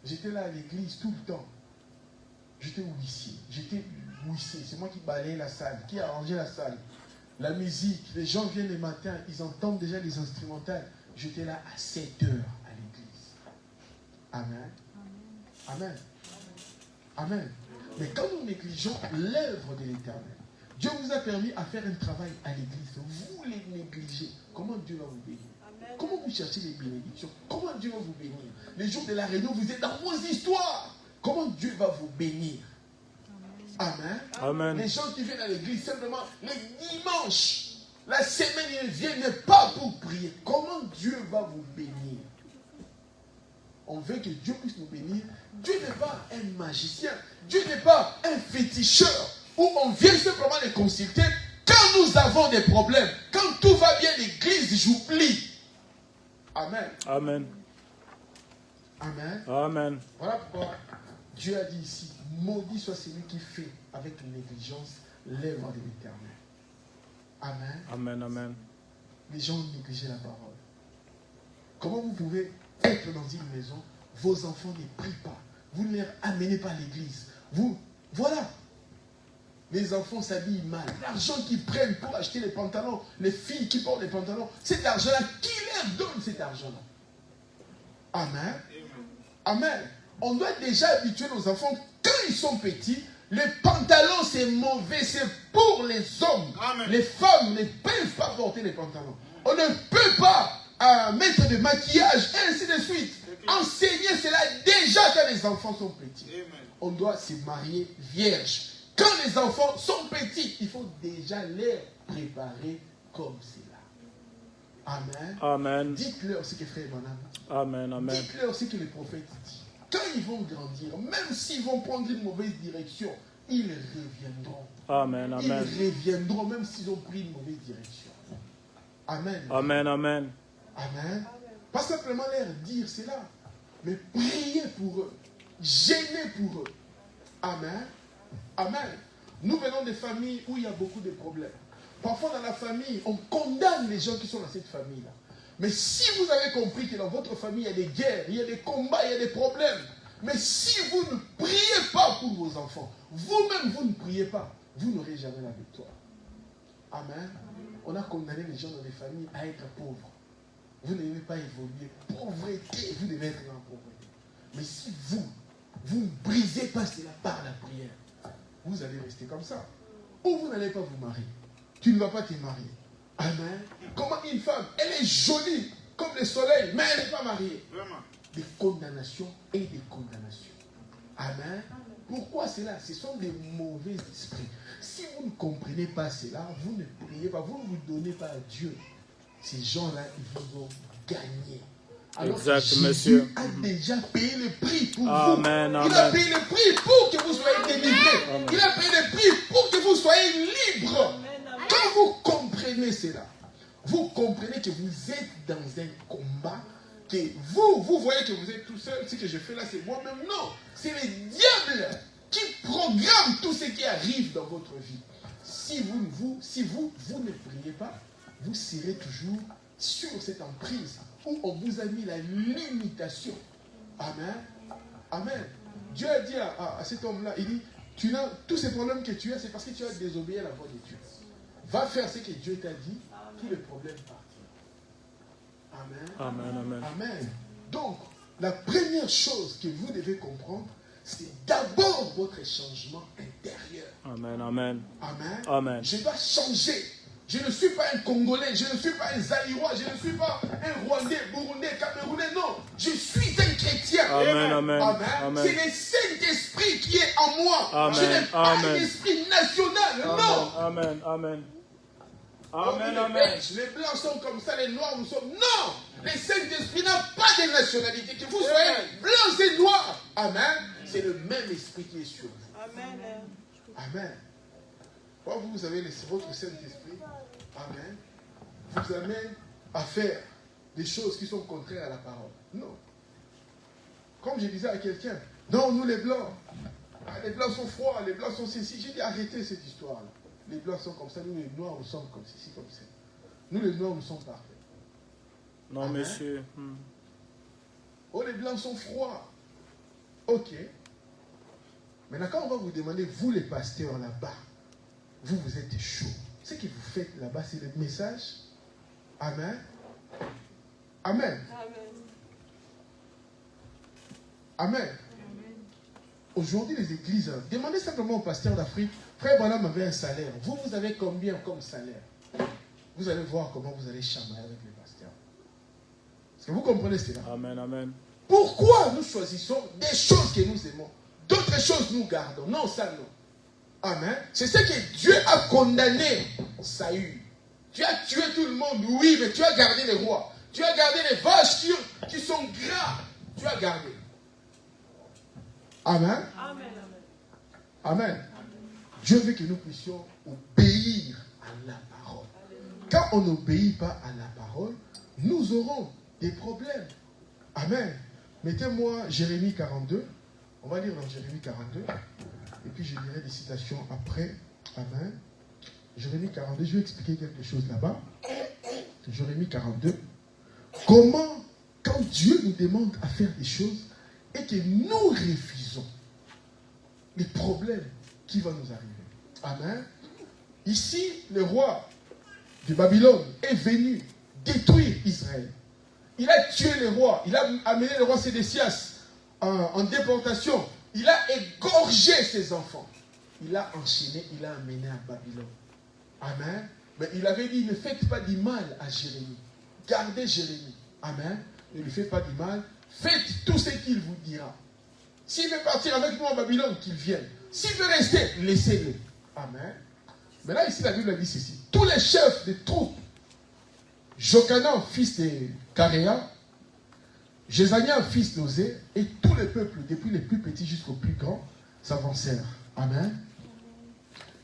J'étais là à l'église tout le temps. J'étais huissier. C'est moi qui balayais la salle, qui arrangeait la salle. La musique, les gens viennent le matin, ils entendent déjà les instrumentales. J'étais là à 7 heures à l'église. Amen. Amen. Amen. Mais quand nous négligeons l'œuvre de l'Éternel, Dieu vous a permis à faire un travail à l'église. Vous les négligez. Comment Dieu va vous bénir? Amen. Comment vous cherchez les bénédictions? Comment Dieu va vous bénir? Les jours de la réunion, vous êtes dans vos histoires. Comment Dieu va vous bénir? Amen. Amen. Les gens qui viennent à l'église simplement les dimanches, la semaine, ils ne viennent pas pour prier. Comment Dieu va vous bénir? On veut que Dieu puisse nous bénir. Dieu n'est pas un magicien. Dieu n'est pas un féticheur où on vient simplement les consulter. Quand nous avons des problèmes, quand tout va bien, l'église, j'oublie. Amen. Amen. Amen. Amen. Voilà pourquoi Dieu a dit ici, maudit soit celui qui fait avec négligence l'œuvre de l'Éternel. Amen. Amen. Amen. Les gens ont négligé la parole. Comment vous pouvez être dans une maison, vos enfants ne prient pas, vous ne les amenez pas à l'église. Voilà. Les enfants s'habillent mal. L'argent qu'ils prennent pour acheter les pantalons, les filles qui portent les pantalons, cet argent-là, qui leur donne cet argent-là? Amen. Amen. On doit déjà habituer nos enfants, quand ils sont petits, les pantalons c'est mauvais, c'est pour les hommes. Amen. Les femmes ne peuvent pas porter les pantalons. On ne peut pas mettre de maquillage, et ainsi de suite. Enseigner cela déjà quand les enfants sont petits. Amen. On doit se marier vierge. Quand les enfants sont petits, il faut déjà les préparer comme cela. Amen. Amen. Dites-leur ce que frère Branham dit. Amen. Amen. Dites-leur ce que le prophète dit. Quand ils vont grandir, même s'ils vont prendre une mauvaise direction, ils reviendront. Amen. Ils Amen. reviendront même s'ils ont pris une mauvaise direction. Amen. Amen. Amen. Amen. Pas simplement leur dire cela, mais prier pour eux. Gêner pour eux. Amen. Amen. Nous venons des familles où il y a beaucoup de problèmes. Parfois dans la famille, on condamne les gens qui sont dans cette famille-là. Mais si vous avez compris que dans votre famille, il y a des guerres, il y a des combats, il y a des problèmes, mais si vous ne priez pas pour vos enfants, vous-même vous ne priez pas, vous n'aurez jamais la victoire. Amen. On a condamné les gens dans les familles à être pauvres. Vous ne devez pas évoluer. Pauvreté, vous devez être en pauvreté. Mais si vous ne brisez pas cela par la prière, vous allez rester comme ça. Ou vous n'allez pas vous marier. Tu ne vas pas te marier. Amen. Comment une femme, elle est jolie comme le soleil, mais elle n'est pas mariée. Vraiment. Des condamnations et des condamnations. Amen. Pourquoi cela? Ce sont des mauvais esprits. Si vous ne comprenez pas cela, vous ne priez pas, vous ne vous donnez pas à Dieu. Ces gens-là, ils vous ont gagné. Alors Exact, Jésus monsieur. a déjà payé le prix pour Amen, vous. amen. Il a payé le prix pour que vous soyez délivrés. Amen. Il a payé le prix pour que vous soyez libres. Amen. Quand vous comprenez cela, vous comprenez que vous êtes dans un combat, que vous voyez que vous êtes tout seul, ce que je fais là, c'est moi-même. Non, c'est le diable qui programme tout ce qui arrive dans votre vie. Si vous ne priez pas, vous serez toujours sur cette emprise où on vous a mis la limitation. Amen. Amen. Dieu a dit à cet homme-là, il dit, tous ces problèmes que tu as, c'est parce que tu as désobéi à la voix de Dieu. Va faire ce que Dieu t'a dit, tous les problèmes partiront. Amen. Amen. Amen. Amen. Donc, la première chose que vous devez comprendre, c'est d'abord votre changement intérieur. Amen. Amen. Amen. Amen. Je dois changer. Je ne suis pas un Congolais, je ne suis pas un Zaïrois, je ne suis pas un Rwandais, Burundais, Camerounais, non. Je suis un chrétien. Amen. Amen. Amen. C'est le Saint-Esprit qui est en moi. Amen. Je n'ai pas Amen. un esprit national, non. Amen. Amen. Oh, Amen. les Amen. Belges, les Blancs sont comme ça, les Noirs nous sommes... Non. Le Saint-Esprit n'a pas de nationalité. Que vous soyez Blancs et Noirs. Amen. C'est le même esprit qui est sur vous. Amen. Amen. Quand vous avez votre Saint-Esprit, amen, vous amène à faire des choses qui sont contraires à la parole. Non. Comme je disais à quelqu'un, non, nous les Blancs, les Blancs sont froids, les Blancs sont ceci. J'ai dit, arrêtez cette histoire-là. Les Blancs sont comme ça, nous les Noirs, nous sommes comme ceci, comme ça. Nous les Noirs, nous sommes parfaits. Non, Amen. monsieur. Oh, les Blancs sont froids. Ok. Maintenant, quand on va vous demander, vous les pasteurs là-bas, vous êtes chaud. Ce que vous faites là-bas, c'est le message. Amen. Amen. Amen. Aujourd'hui, les églises, demandez simplement au pasteur d'Afrique, frère Branham avait un salaire. Vous avez combien comme salaire? Vous allez voir comment vous allez chamailler avec les pasteurs. Est-ce que vous comprenez cela? Amen. Amen. Pourquoi nous choisissons des choses que nous aimons, d'autres choses nous gardons? Non, ça non. Amen. C'est ce que Dieu a condamné Saül. Tu as tué tout le monde, oui, mais tu as gardé les rois. Tu as gardé les vaches qui sont gras. Tu as gardé. Amen. Amen. Amen. Dieu veut que nous puissions obéir à la parole. Quand on n'obéit pas à la parole, nous aurons des problèmes. Amen. Mettez-moi Jérémie 42. On va lire dans Jérémie 42. Et puis je lirai des citations après. Amen. Jérémie 42, je vais expliquer quelque chose là-bas. Jérémie 42. Comment, quand Dieu nous demande à faire des choses et que nous refusons, les problèmes qui vont nous arriver. Amen. Ici, le roi de Babylone est venu détruire Israël. Il a tué le roi. Il a amené le roi Sédécias en déportation. Il a égorgé ses enfants. Il l'a enchaîné, il l'a amené à Babylone. Amen. Mais il avait dit, ne faites pas du mal à Jérémie. Gardez Jérémie. Amen. Ne lui faites pas du mal. Faites tout ce qu'il vous dira. S'il veut partir avec nous en Babylone, qu'il vienne. S'il veut rester, laissez-le. Amen. Mais là, ici, la Bible dit ceci. Tous les chefs des troupes, Jochanan, fils de Karéa, Jézania, fils d'Osée, et tout le peuple, depuis les plus petits jusqu'aux plus grands, s'avancèrent. Amen.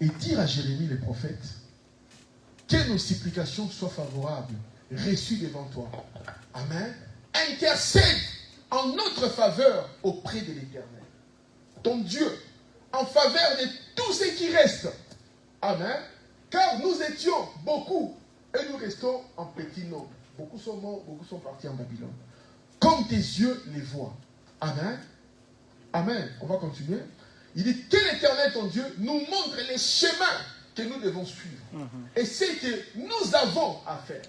Et dirent à Jérémie, le prophète, que nos supplications soient favorables, reçues devant toi. Amen. Intercède en notre faveur auprès de l'Éternel, ton Dieu, en faveur de tous ceux qui restent. Amen. Car nous étions beaucoup et nous restons en petit nombre. Beaucoup sont morts, beaucoup sont partis en Babylone. Comme tes yeux les voient. Amen. Amen. On va continuer. Il dit que l'Éternel, ton Dieu, nous montre les chemins que nous devons suivre. Et c'est que nous avons à faire.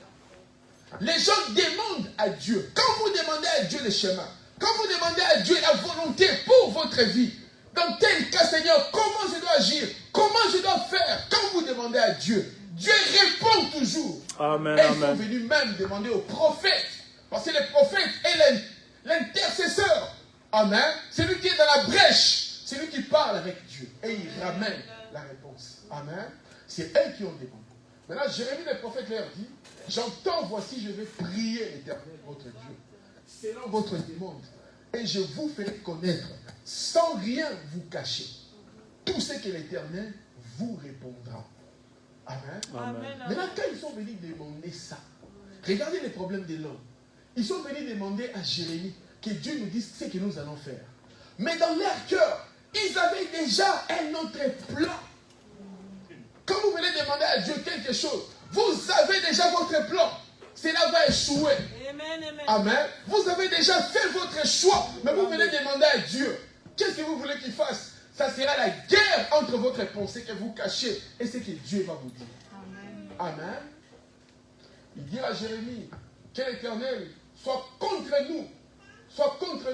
Les gens demandent à Dieu. Quand vous demandez à Dieu les chemins, quand vous demandez à Dieu la volonté pour votre vie, dans tel cas, Seigneur, comment je dois agir, comment je dois faire, quand vous demandez à Dieu, Dieu répond toujours. Amen, et ils sont amen. venus même demander aux prophètes, parce que le prophète est l'intercesseur. Amen. C'est lui qui est dans la brèche, c'est lui qui parle avec Dieu et il ramène la réponse. Amen. C'est eux qui ont demandé. Maintenant, Jérémie le prophète leur dit, j'entends, voici, je vais prier l'Éternel, votre Dieu, selon votre demande, et je vous ferai connaître, sans rien vous cacher, tout ce que l'Éternel vous répondra. Amen. Amen. Maintenant, quand ils sont venus demander ça, regardez les problèmes de l'homme. Ils sont venus demander à Jérémie que Dieu nous dise ce que nous allons faire. Mais dans leur cœur, ils avaient déjà un autre plan. Quand vous venez demander à Dieu quelque chose, vous avez déjà votre plan. Cela va échouer. Amen, amen. Amen. Vous avez déjà fait votre choix, mais vous venez demander à Dieu. Qu'est-ce que vous voulez qu'il fasse? Ça sera la guerre entre votre pensée que vous cachez et ce que Dieu va vous dire. Amen. Amen. Il dit à Jérémie, que l'Éternel soit contre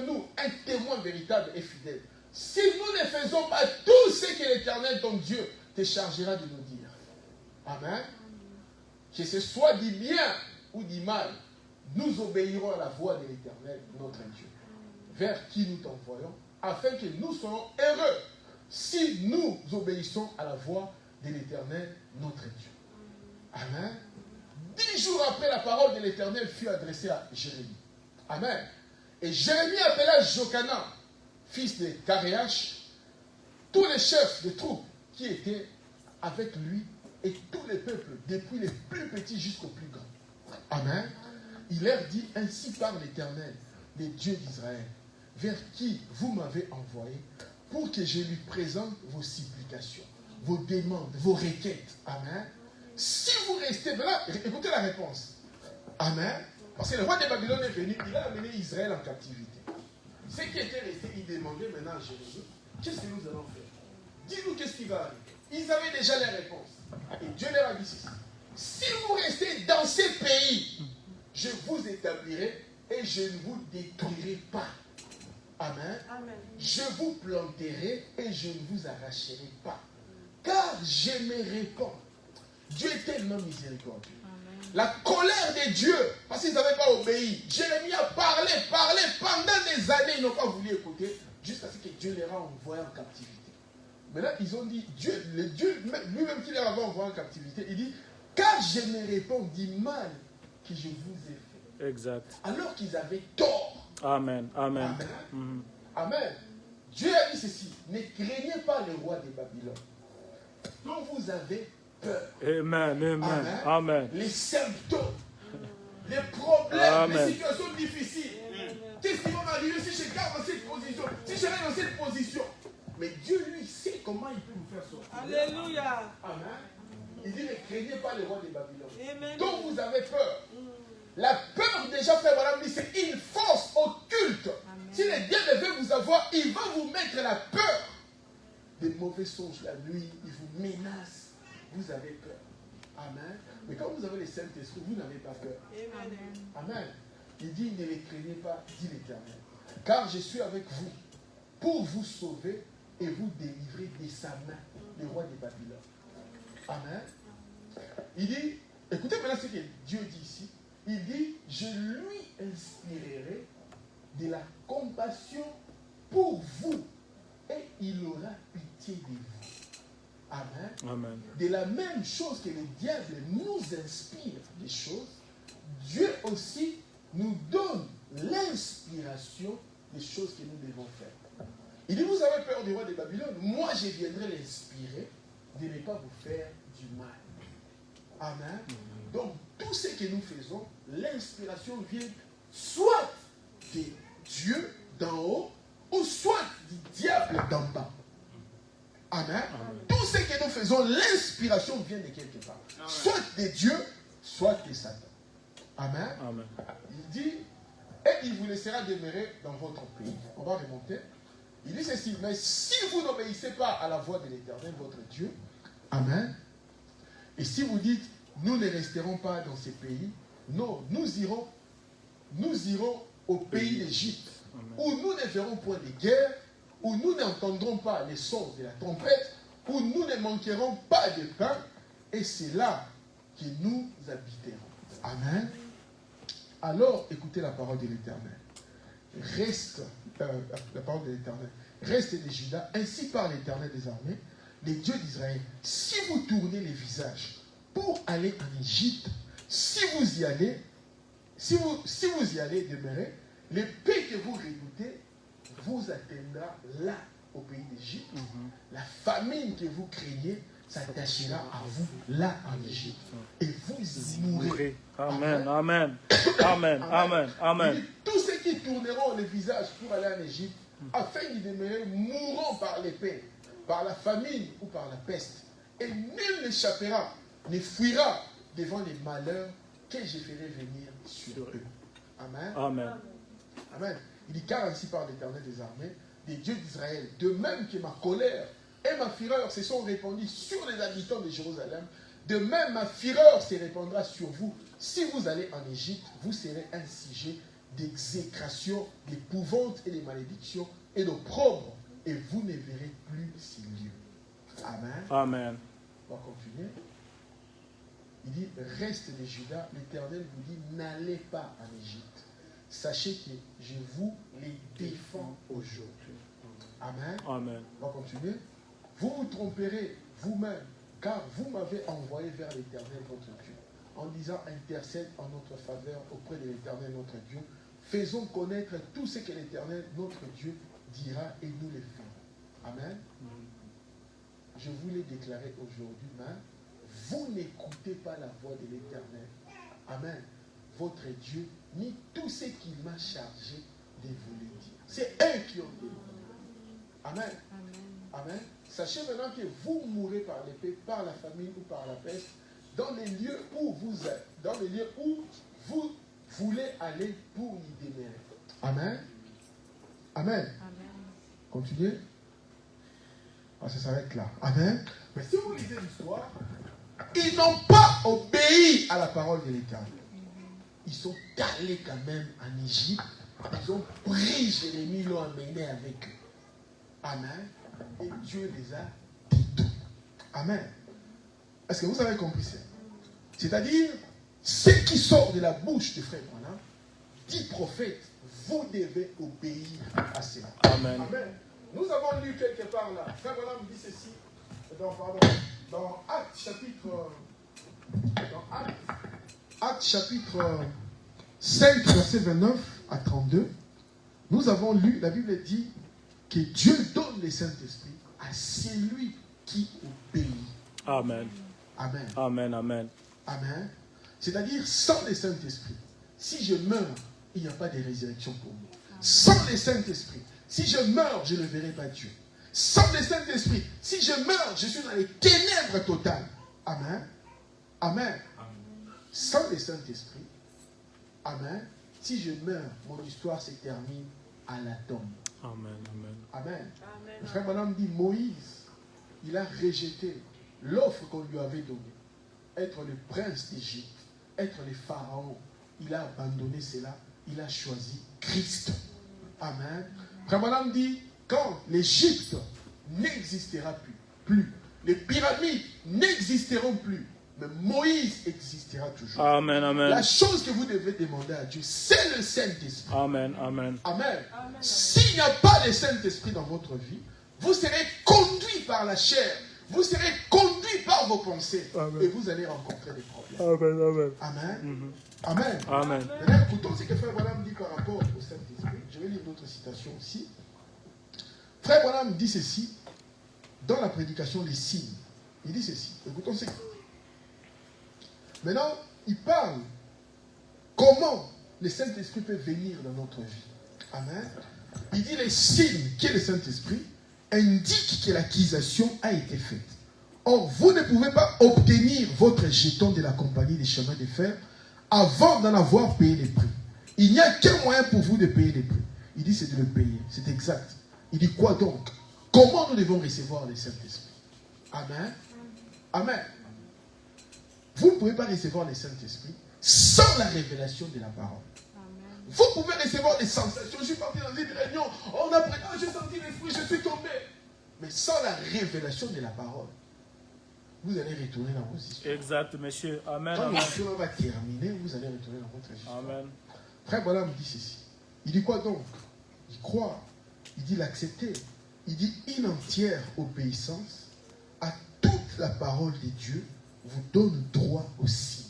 nous un témoin véritable et fidèle. Si nous ne faisons pas tout ce que l'Éternel, ton Dieu, te chargera de nous dire. Amen. Que ce soit du bien ou du mal, nous obéirons à la voix de l'Éternel, notre Dieu, vers qui nous t'envoyons, afin que nous soyons heureux si nous obéissons à la voix de l'Éternel, notre Dieu. Amen. 10 jours après, la parole de l'Éternel fut adressée à Jérémie. Amen. Et Jérémie appela Jochanan, fils de Karéach, tous les chefs de troupes qui étaient avec lui et tous les peuples, depuis les plus petits jusqu'aux plus grands. Amen. Il leur dit, ainsi parle l'Éternel, le Dieu d'Israël, vers qui vous m'avez envoyé, pour que je lui présente vos supplications, vos demandes, vos requêtes. Amen. Si vous restez, là, écoutez la réponse. Amen. Parce que le roi de Babylone est venu, il a amené Israël en captivité. Ceux qui étaient restés, ils demandaient maintenant à Jérémie, qu'est-ce que nous allons faire? Dis-nous qu'est-ce qui va arriver. Ils avaient déjà les réponses. Et Dieu leur a dit ceci. Si vous restez dans ces pays, je vous établirai et je ne vous détruirai pas. Amen. Amen. Je vous planterai et je ne vous arracherai pas. Car je me réponds. Dieu est tellement miséricordieux. Amen. La colère de Dieu, parce qu'ils n'avaient pas obéi. Jérémie a parlé pendant des années, ils n'ont pas voulu écouter, jusqu'à ce que Dieu les a envoyés en captivité. Maintenant, ils ont dit, le Dieu lui-même qui les avait envoyés en captivité, il dit, car je me réponds du mal que je vous ai fait. Exact. Alors qu'ils avaient tort. Amen. Amen. Amen. Mhm. Amen. Dieu a dit ceci, ne craignez pas le roi de Babylone, dont vous avez peur. Amen. Amen. Amen. Amen. Les symptômes, les problèmes, Amen. les situations difficiles. Qu'est-ce qui va m'arriver si je garde dans cette position, si je reste dans cette position? Mais Dieu, lui, sait comment il peut nous faire sortir. Alléluia. Amen. Il dit, ne craignez pas le roi de Babylone. Amen. Donc vous avez peur. La peur, déjà, frère Branham dit, c'est une force occulte. Amen. Si le diable veut vous avoir, il va vous mettre la peur. Des mauvais songes la nuit, il vous menace. Vous avez peur. Amen. Mais quand vous avez le Saint-Esprit, vous n'avez pas peur. Amen. Amen. Il dit, ne les craignez pas, dit l'Éternel. Car je suis avec vous pour vous sauver et vous délivrer de sa main, le roi de Babylone. Amen. Il dit, écoutez maintenant ce que Dieu dit ici. Il dit, je lui inspirerai de la compassion pour vous et il aura pitié de vous. Amen. Amen. De la même chose que le diable nous inspire des choses, Dieu aussi nous donne l'inspiration des choses que nous devons faire. Il dit, vous avez peur du roi de Babylone, moi je viendrai l'inspirer de ne pas vous faire du mal. Amen. Donc, tout ce que nous faisons, l'inspiration vient soit de Dieu d'en haut, ou soit du diable d'en bas. Amen. Tout ce que nous faisons, l'inspiration vient de quelque part. Soit de Dieu, soit de Satan. Amen. Amen. Il dit, et il vous laissera demeurer dans votre pays. On va remonter. Il dit ceci, mais si vous n'obéissez pas à la voix de l'Éternel, votre Dieu, Amen. Et si vous dites, nous ne resterons pas dans ces pays, non, nous irons au pays d'Égypte, où nous ne verrons point de guerre, où nous n'entendrons pas les sons de la trompette, où nous ne manquerons pas de pain, et c'est là que nous habiterons. Amen. Alors, écoutez la parole de l'Éternel. La parole de l'Éternel. Reste de Juda, ainsi par l'Éternel des armées, les dieux d'Israël. Si vous tournez les visages pour aller en Égypte, si vous y allez demeurer, l'épée que vous redoutez vous atteindra là, au pays d'Égypte. La famine que vous craignez s'attachera à vous là en Égypte. Et vous y mourrez. Amen. Amen. Amen. Amen. Amen. Tous ceux qui tourneront le visage pour aller en Égypte, afin d'y demeurer, mourront par l'épée, par la famine ou par la peste. Et nul n'échappera, ne fuira devant les malheurs que je ferai venir sur eux. Amen. Amen. Amen. Il dit, car ainsi par l'Éternel des armées, des dieux d'Israël, de même que ma colère et ma fureur se sont répandues sur les habitants de Jérusalem, de même ma fureur se répandra sur vous. Si vous allez en Égypte, vous serez un sujet d'exécration, d'épouvante et de malédiction et d'opprobre, et vous ne verrez plus ces lieux. Amen. Amen. On va continuer. Il dit, reste de Juda, l'Éternel vous dit, n'allez pas en Égypte. Sachez que je vous les défends aujourd'hui. Amen. Amen. On va continuer. Vous vous tromperez vous-même, car vous m'avez envoyé vers l'Éternel votre Dieu, en disant, intercède en notre faveur auprès de l'Éternel notre Dieu. Faisons connaître tout ce que l'Éternel notre Dieu dira et nous le ferons. Amen. Je vous l'ai déclaré aujourd'hui, mais vous n'écoutez pas la voix de l'Éternel. Amen. Votre Dieu, ni tout ce qu'il m'a chargé de vous le dire. C'est eux qui ont dit. Amen. Amen. Sachez maintenant que vous mourrez par l'épée, par la famine ou par la peste, dans les lieux où vous êtes, dans les lieux où vous voulez aller pour y demeurer. Amen. Amen. Continuez. Ah, ça s'arrête là. Amen. Mais si vous lisez l'histoire, ils n'ont pas obéi à la parole de l'Éternel. Ils sont allés quand même en Égypte. Ils ont pris Jérémie, l'ont amené avec eux. Amen. Et Dieu les a détruits. Amen. Est-ce que vous avez compris ça? C'est-à-dire, ce qui sort de la bouche de frère Branham, dit prophète, vous devez obéir à cela. Amen. Amen. Nous avons lu quelque part là. Frère Branham dit ceci. Dans Actes chapitre 5, verset 29 à 32, nous avons lu, la Bible dit que Dieu donne le Saint-Esprit à celui qui obéit. Amen. Amen. Amen. Amen. Amen. C'est-à-dire, sans le Saint-Esprit, si je meurs, il n'y a pas de résurrection pour moi. Sans le Saint-Esprit, si je meurs, je ne verrai pas Dieu. Sans le Saint-Esprit, si je meurs, je suis dans les ténèbres totales. Amen. Amen. Sans le Saint-Esprit, amen, si je meurs, mon histoire se termine à la tombe. Amen. Amen. Amen. Le frère Branham dit, Moïse, il a rejeté l'offre qu'on lui avait donnée. Être le prince d'Égypte, être le pharaon. Il a abandonné cela. Il a choisi Christ. Amen. Frère Branham dit, quand l'Égypte n'existera plus, les pyramides n'existeront plus, mais Moïse existera toujours. Amen. Amen. La chose que vous devez demander à Dieu, c'est le Saint-Esprit. Amen. Amen. Amen. S'il n'y a pas le Saint-Esprit dans votre vie, vous serez conduit par la chair. Vous serez conduit par vos pensées. Amen. Et vous allez rencontrer des problèmes. Amen. Amen. Amen. Amen. Maintenant, écoutons ce que Frère Branham dit par rapport au Saint-Esprit. Je vais lire une autre citation aussi. Frère Branham dit ceci dans la prédication des signes. Il dit ceci. Écoutons ce qu'il dit. Maintenant, il parle comment le Saint-Esprit peut venir dans notre vie. Amen. Il dit les signes qui est le Saint-Esprit indiquent que l'accusation a été faite. Or, vous ne pouvez pas obtenir votre jeton de la compagnie des chemins de fer avant d'en avoir payé les prix. Il n'y a qu'un moyen pour vous de payer les prix. Il dit c'est de le payer. C'est exact. Il dit quoi donc? Comment nous devons recevoir le Saint-Esprit? Amen. Amen. Vous ne pouvez pas recevoir le Saint-Esprit sans la révélation de la parole. Amen. Vous pouvez recevoir des sensations. Je suis parti dans une réunion, on a pris, j'ai senti l'esprit, je suis tombé. Mais sans la révélation de la parole, vous allez retourner dans vos histoires. Exact, monsieur. Amen. Quand Amen. l'histoire va terminer, vous allez retourner dans votre histoire. Amen. Frère Branham dit ceci. Il dit quoi donc? Il croit. Il dit l'accepter. Il dit une entière obéissance à toute la parole de Dieu vous donne droit aussi.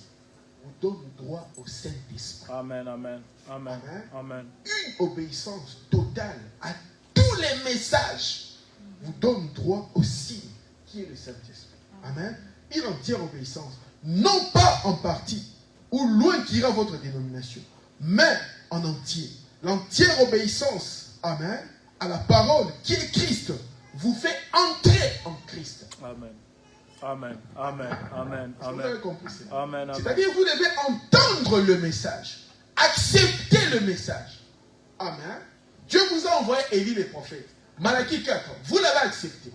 Vous donne droit au Saint-Esprit. Amen. Amen. Amen. Amen. Amen. Une obéissance totale à tous les messages vous donne droit aussi, qui est le Saint-Esprit. Amen. Une entière obéissance. Non pas en partie, ou loin qu'ira votre dénomination, mais en entier. L'entière obéissance, amen, à la parole qui est Christ, vous fait entrer en Christ. Amen. Amen. Amen. Amen. Vous avez compris ça? Amen. C'est-à-dire vous devez entendre le message, accepter le message. Amen. Dieu vous a envoyé Élie le prophète. Malachie 4, vous l'avez accepté.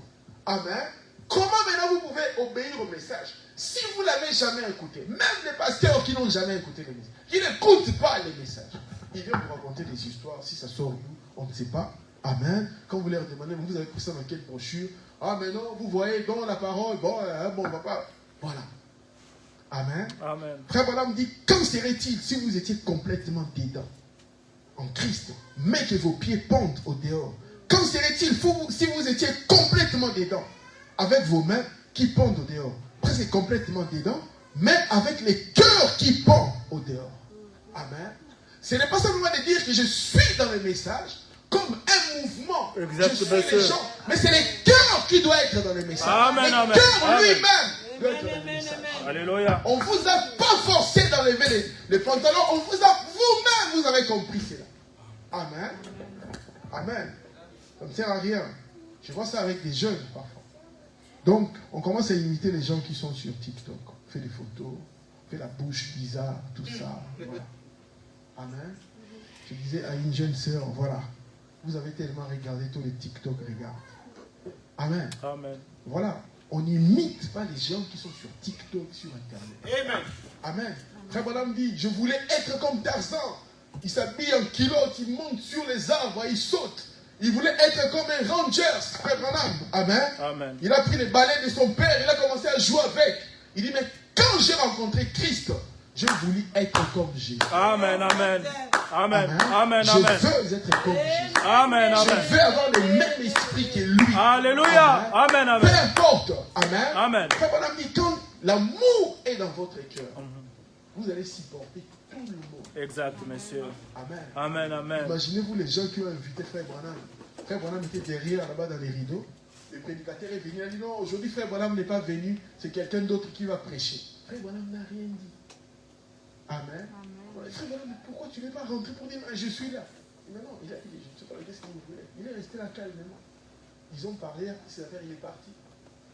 Amen. Comment maintenant vous pouvez obéir au message si vous ne l'avez jamais écouté? Même les pasteurs qui n'ont jamais écouté le message, qui n'écoutent pas les messages, ils viennent vous raconter des histoires. Si ça sort d'où, on ne sait pas. Amen. Quand vous leur demandez, vous avez pris ça dans quelle brochure? Ah, mais non, vous voyez dans la parole, bon, on va pas. Voilà. Amen. Amen. Frère Branham dit, qu'en serait-il si vous étiez complètement dedans, en Christ, mais que vos pieds pendent au dehors? Qu'en serait-il si vous étiez complètement dedans, avec vos mains qui pendent au dehors, presque complètement dedans, mais avec les cœurs qui pendent au dehors? Amen. Ce n'est pas simplement de dire que je suis dans le message, comme un mouvement. Exact, je suis les gens, mais c'est le cœur qui doit être dans le message. Amen, le amen, cœur amen. lui-même doit être dans le message. Alléluia. On ne vous a pas forcé d'enlever les pantalons, on vous a vous-même, vous avez compris cela. Amen. Amen. Ça ne sert à rien. Je vois ça avec des jeunes parfois. Donc, on commence à imiter les gens qui sont sur TikTok. On fait des photos, on fait la bouche bizarre, tout ça. Voilà. Amen. Je disais à une jeune sœur, voilà, vous avez tellement regardé tous les TikTok, regarde. Amen. Amen. Voilà. On n'imite pas les gens qui sont sur TikTok, sur Internet. Amen. Amen. Frère Branham dit, je voulais être comme Tarzan. Il s'habille en culotte, il monte sur les arbres, il saute. Il voulait être comme un ranger, Frère Branham. Amen. Amen. Il a pris les balais de son père, il a commencé à jouer avec. Il dit, mais quand j'ai rencontré Christ, j'ai voulu être comme Jésus. Amen. Amen. Amen. Amen. Je Amen. veux être comme Jésus. Amen. Je Amen. veux avoir le même esprit que lui. Alléluia. Amen. Peu Amen. importe. Amen. Amen. Frère Branham dit, quand l'amour est dans votre cœur, vous allez supporter tout le monde. Exact, monsieur. Amen. Amen. Amen. Imaginez-vous les gens qui ont invité Frère Branham. Frère Branham était derrière là-bas dans les rideaux. le prédicateur est venu, il a dit non, aujourd'hui frère Branham n'est pas venu, c'est quelqu'un d'autre qui va prêcher. Frère Branham n'a rien dit. Amen. Frère Branham, pourquoi tu n'es pas rentré pour dire je suis là? Mais non, il a dit, je ne sais pas qu'est-ce qu'il voulait. Il est resté là calmement. Ils ont parlé, cette affaire, il est parti.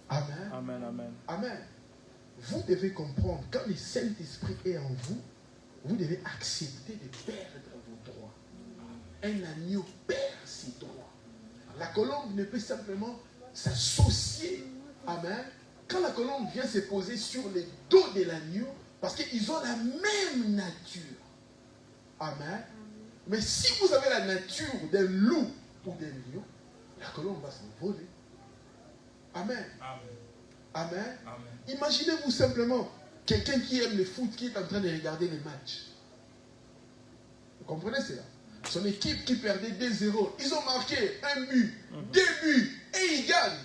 Amen. Amen, amen. Amen. Vous devez comprendre, quand le Saint-Esprit est en vous, vous devez accepter de perdre vos droits. Un agneau perd ses droits. La colombe ne peut simplement s'associer. Amen. Quand la colombe vient se poser sur le dos de l'agneau, parce qu'ils ont la même nature. Amen. Mais si vous avez la nature d'un loup ou d'un lion, la colombe va s'envoler. Amen. Amen. Amen. Imaginez-vous simplement quelqu'un qui aime le foot, qui est en train de regarder les matchs. Vous comprenez cela? Son équipe qui perdait 2-0, ils ont marqué un but, 2 buts, et ils gagnent.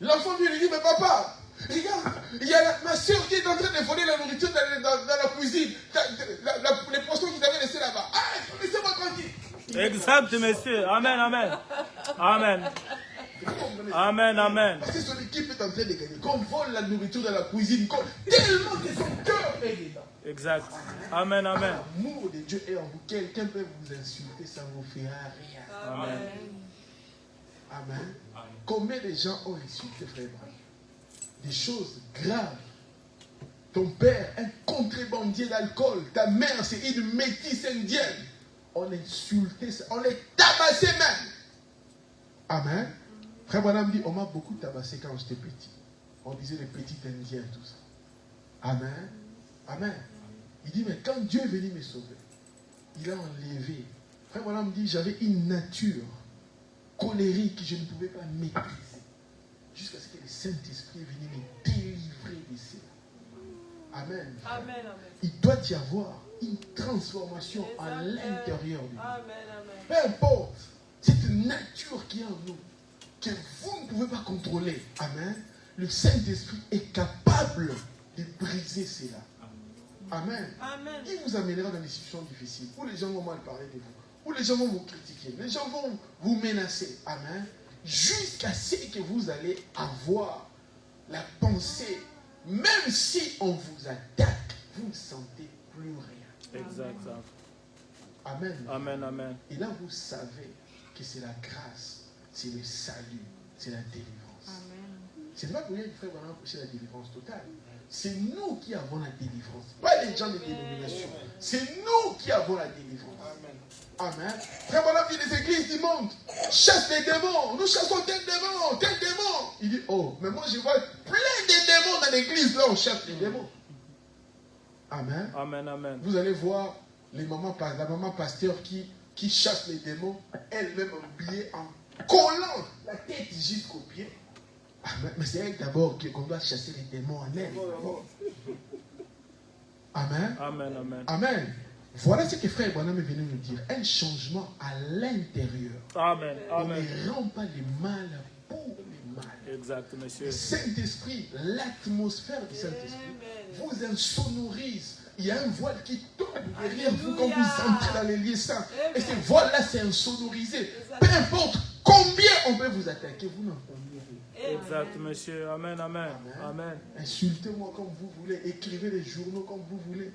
L'enfant vient lui dire, mais papa, regarde, il y a ma soeur qui est en train de voler la nourriture dans la cuisine, les poissons qu'ils avaient laissés là-bas. Ah, laissez-moi tranquille. Exact, monsieur. Amen, amen. Amen. Amen, amen. Parce que son équipe est en train de gagner. Qu'on vole la nourriture dans la cuisine, tellement que son cœur est dedans. Exact. Amen, amen. L'amour de Dieu est en vous. Quelqu'un peut vous insulter, ça ne vous fera rien. Amen. Amen. Combien de gens ont insulté frère Branham? Des choses graves. Ton père, un contrebandier d'alcool. Ta mère, c'est une métisse indienne. On insultait, on les tabassait même. Amen. Frère Branham dit, on m'a beaucoup tabassé quand j'étais petit. On disait les petits indiens, tout ça. Amen. Amen. Il dit, mais quand Dieu est venu me sauver, il a enlevé. Frère Branham dit, j'avais une nature colérique que je ne pouvais pas maîtriser. Jusqu'à ce que le Saint-Esprit est venu me délivrer de cela. Amen. Amen, amen. Il doit y avoir une transformation à l'intérieur de nous. Amen, amen. Peu importe cette nature qui est en nous, que vous ne pouvez pas contrôler. Amen. Le Saint-Esprit est capable de briser cela. Amen. Amen. Il vous amènera dans des situations difficiles où les gens vont mal parler de vous, où les gens vont vous critiquer, les gens vont vous menacer. Amen. Jusqu'à ce que vous allez avoir la pensée, même si on vous attaque, vous ne sentez plus rien. Exact. Amen. Amen, amen. Et là, vous savez que c'est la grâce, c'est le salut, c'est la délivrance. Amen. Ce n'est pas pour rien que frère Branham prêcher la délivrance totale. C'est nous qui avons la délivrance. Pas les gens de dénomination. C'est nous qui avons la délivrance. Amen. Frère Branham dit les églises du monde, chasse les démons. Nous chassons tel démon, tel démon. Il dit, oh, mais moi je vois plein de démons dans l'église. Là, on chasse les démons. Amen. Amen, amen. Vous allez voir la maman pasteur qui chasse les démons, elle-même habillée en collant la tête jusqu'aux pieds. Mais c'est elle d'abord qu'on doit chasser les démons en elle. Amen. Amen, amen. Amen. Voilà ce que frère Branham est venu nous dire. Un changement à l'intérieur. Amen, On amen. ne rend pas le mal pour le mal. Exact, monsieur. Le Saint-Esprit, l'atmosphère du Saint-Esprit vous insonorise. Il y a un voile qui tombe derrière vous quand vous entrez dans les lieux saints. Et ce voile-là, c'est insonorisé. Peu importe combien on peut vous attaquer, vous n'entendez rien. Exact, monsieur. Amen, amen. Amen. Insultez-moi comme vous voulez. Écrivez les journaux comme vous voulez.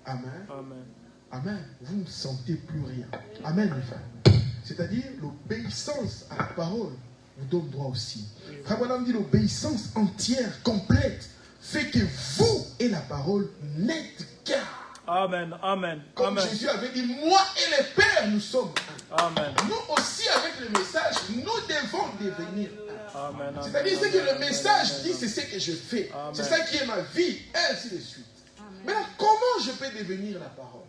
Amen. Amen. Amen. Vous ne sentez plus rien. Amen, mes frères. C'est-à-dire, l'obéissance à la parole vous donne droit aussi. Frère Branham dit l'obéissance entière, complète, fait que vous et la parole n'êtes qu'un. Amen, amen. Comme Amen. Jésus avait dit, moi et le Père, nous sommes un. Amen. Nous aussi, avec le message, nous devons devenir un. Amen. C'est-à-dire, ce que le message dit, c'est ce que je fais. Amen. C'est ça qui est ma vie, et ainsi de suite. Maintenant, comment je peux devenir la parole?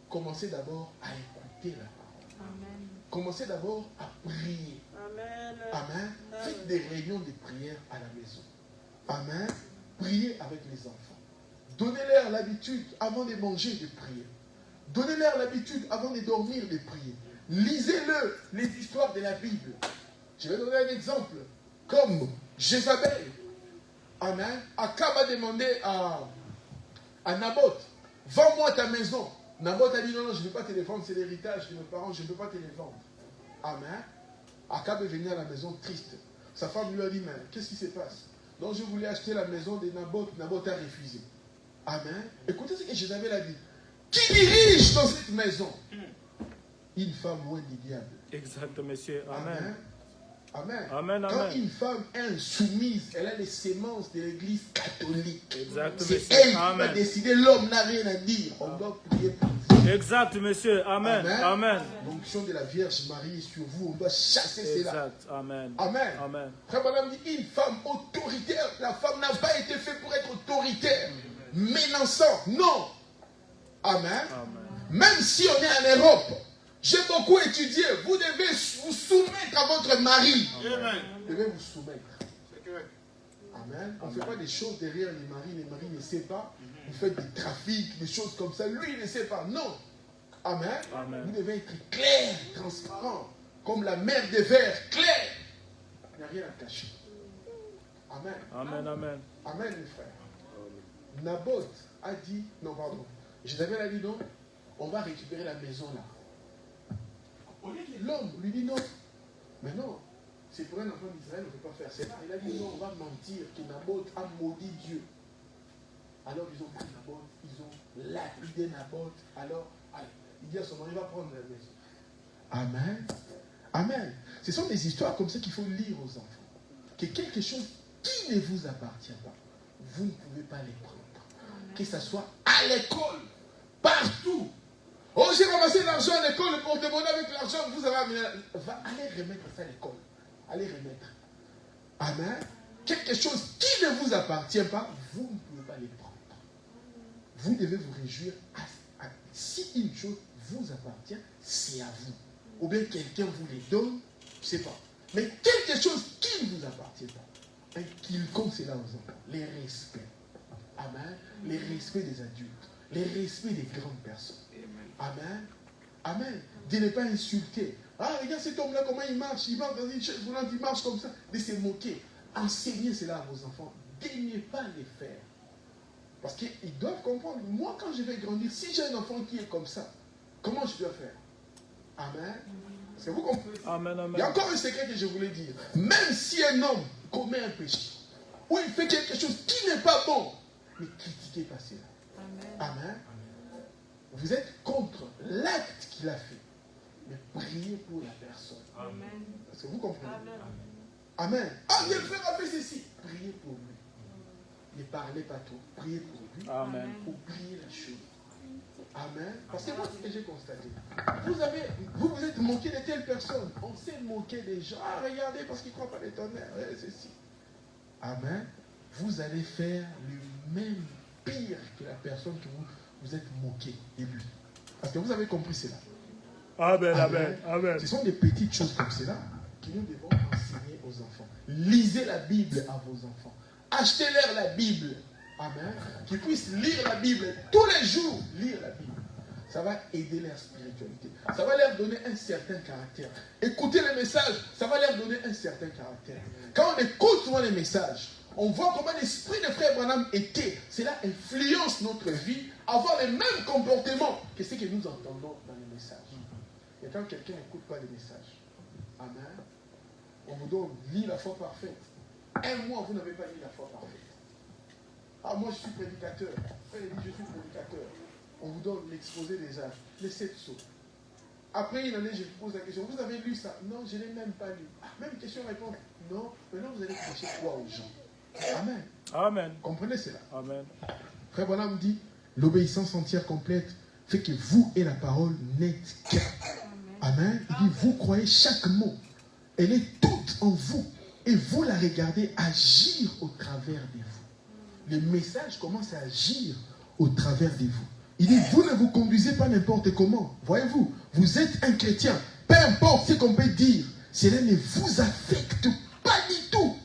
Commencez d'abord à écouter la parole. Amen. Commencez d'abord à prier. Amen. Amen. Faites des réunions de prière à la maison. Amen. Priez avec les enfants. Donnez-leur l'habitude avant de manger de prier. Donnez-leur l'habitude avant de dormir de prier. Lisez-le les histoires de la Bible. Je vais donner un exemple. Comme Jézabel. Amen. Akab a demandé à Naboth, vends-moi ta maison. Naboth a dit non, je ne vais pas te les vendre, c'est l'héritage de mes parents, je ne peux pas te les vendre. Amen. Akab est venu à la maison triste. Sa femme lui a dit, mais qu'est-ce qui se passe? Donc je voulais acheter la maison de Naboth. Naboth a refusé. Amen. Écoutez ce que Jézabel a dit. Qui dirige dans cette maison? Une femme loin du diable. Exact, monsieur. Amen. Amen. Amen, Quand amen. une femme est insoumise, elle a les sémences de l'église catholique. Exact, C'est monsieur. elle qui va Amen. décider. L'homme n'a rien à dire. On doit prier pour ça. Exact, monsieur. Amen. Amen. L'onction de la Vierge Marie est sur vous. On doit chasser cela. Exact. Amen. Amen. Amen. Frère Branham dit, une femme autoritaire. La femme n'a pas été faite pour être autoritaire. Menaçant. Non. Amen. Amen. Même si on est en Europe, j'ai beaucoup étudié. Vous devez vous soumettre à votre mari. Amen. Vous devez vous soumettre. Amen. On ne fait pas des choses derrière les maris ne savent pas. Vous faites des trafics, des choses comme ça. Lui, il ne sait pas. Non. Amen. Amen. Vous devez être clair, transparent, comme la mer des vers, clair. Il n'y a rien à cacher. Amen. Amen. Amen. Amen, mes frères. Naboth a dit, non, pardon. Jézabel a dit non, on va récupérer la maison là. Au lieu que l'homme lui dit non. Mais non, c'est pour un enfant d'Israël, on ne peut pas faire cela. Il a dit non, on va mentir que Naboth a maudit Dieu. Alors ils ont pris Naboth, ils ont lapidé Naboth. Alors, allez, il dit à son mari, il va prendre la maison. Amen. Amen. Ce sont des histoires comme ça qu'il faut lire aux enfants. Que quelque chose qui ne vous appartient pas, vous ne pouvez pas les prendre. Que ce soit à l'école, partout. Oh, j'ai ramassé l'argent à l'école, le porte-monnaie avec l'argent, vous avez amené. Allez remettre ça à l'école. Allez remettre. Amen. Quelque chose qui ne vous appartient pas, vous ne pouvez pas les prendre. Vous devez vous réjouir. Si une chose vous appartient, c'est à vous. Ou bien quelqu'un vous les donne, je ne sais pas. Mais quelque chose qui ne vous appartient pas, inculquons cela aux enfants. Les respects. Amen. Les respects des adultes. Les respects des grandes personnes. Amen. Amen. De ne pas insulter. Ah, regarde cet homme-là, comment il marche. Il marche dans une chaise roulante, il marche comme ça. De se moquer. Enseignez cela à vos enfants. Daignez pas les faire. Parce qu'ils doivent comprendre. Moi, quand je vais grandir, si j'ai un enfant qui est comme ça, comment je dois faire? Amen. Est-ce que vous comprenez? Amen, amen. Il y a encore un secret que je voulais dire. Même si un homme commet un péché, ou il fait quelque chose qui n'est pas bon, ne critiquez pas cela. Amen. Amen. Vous êtes contre l'acte qu'il a fait. Mais priez pour la personne. Amen. Est-ce que vous comprenez? Amen. Amen. Ah, le frère a fait ceci. Priez pour lui. Ne parlez pas trop. Priez pour lui. Amen. Oubliez la chose. Amen. Parce que moi, ce que j'ai constaté, vous êtes moqué de telle personne. On s'est moqué des gens. Ah, regardez, parce qu'ils ne croient pas les tonnerres. Ceci. Amen. Vous allez faire le même pire que la personne que vous êtes moqué de lui. Parce que vous avez compris cela. Amen, amen, Amen. amen. Ce sont des petites choses comme cela que nous devons enseigner aux enfants. Lisez la Bible à vos enfants. Achetez-leur la Bible. Amen. Qu'ils puissent lire la Bible tous les jours. Lire la Bible. Ça va aider leur spiritualité. Ça va leur donner un certain caractère. Écoutez les messages, ça va leur donner un certain caractère. Quand on écoute souvent les messages, on voit comment l'esprit de Frère Branham était. Cela influence notre vie, avoir les mêmes comportements que ce que nous entendons dans les messages. Et quand quelqu'un n'écoute pas les messages, amen, on vous donne, lis la foi parfaite. Un mois, vous n'avez pas lu la foi parfaite. Ah, moi je suis prédicateur. Frère dit, je suis prédicateur. On vous donne l'exposé des âges, les 7 sceaux. Après une année, je vous pose la question, vous avez lu ça? Non, je ne l'ai même pas lu. Ah, même question-réponse. Non, maintenant vous allez prêcher quoi aux gens? Amen. Amen. Comprenez cela? Amen. Frère Branham dit, l'obéissance entière complète fait que vous et la parole n'êtes qu'un. Amen. Il dit, vous croyez chaque mot. Elle est toute en vous. Et vous la regardez agir au travers de vous. Le message commence à agir au travers de vous. Il dit, vous ne vous conduisez pas n'importe comment. Voyez-vous, vous êtes un chrétien. Peu importe ce qu'on peut dire, cela ne vous affecte pas du tout.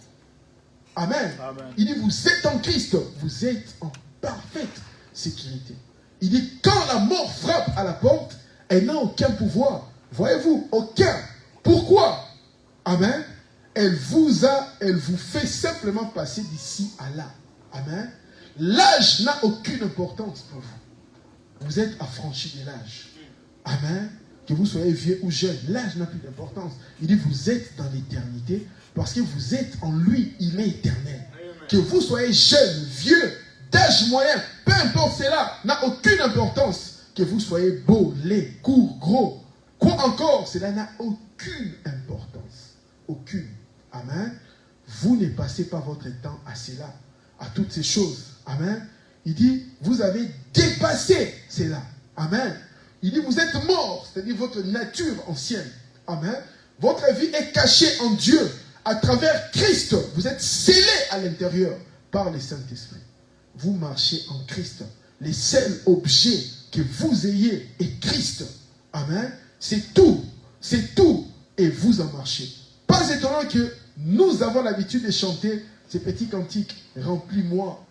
Amen. Amen. Il dit, vous êtes en Christ. Vous êtes en parfaite sécurité. Il dit, quand la mort frappe à la porte, elle n'a aucun pouvoir. Voyez-vous, aucun. Pourquoi? Amen. Elle vous fait simplement passer d'ici à là. Amen. L'âge n'a aucune importance pour vous. Vous êtes affranchi de l'âge. Amen. Que vous soyez vieux ou jeune, l'âge n'a plus d'importance. Il dit, vous êtes dans l'éternité Parce que vous êtes en lui, il est éternel. Que vous soyez jeune, vieux, d'âge moyen, peu importe cela, n'a aucune importance. Que vous soyez beau, laid, court, gros, quoi encore, cela n'a aucune importance. Aucune. Amen. Vous ne passez pas votre temps à cela, à toutes ces choses. Amen. Il dit, vous avez dépassé cela. Amen. Il dit, vous êtes mort, c'est-à-dire votre nature ancienne. Amen. Votre vie est cachée en Dieu. À travers Christ, vous êtes scellés à l'intérieur par le Saint-Esprit. Vous marchez en Christ. Les seuls objets que vous ayez est Christ. Amen. C'est tout. C'est tout. Et vous en marchez. Pas étonnant que nous avons l'habitude de chanter ces petits cantiques. Remplis-moi.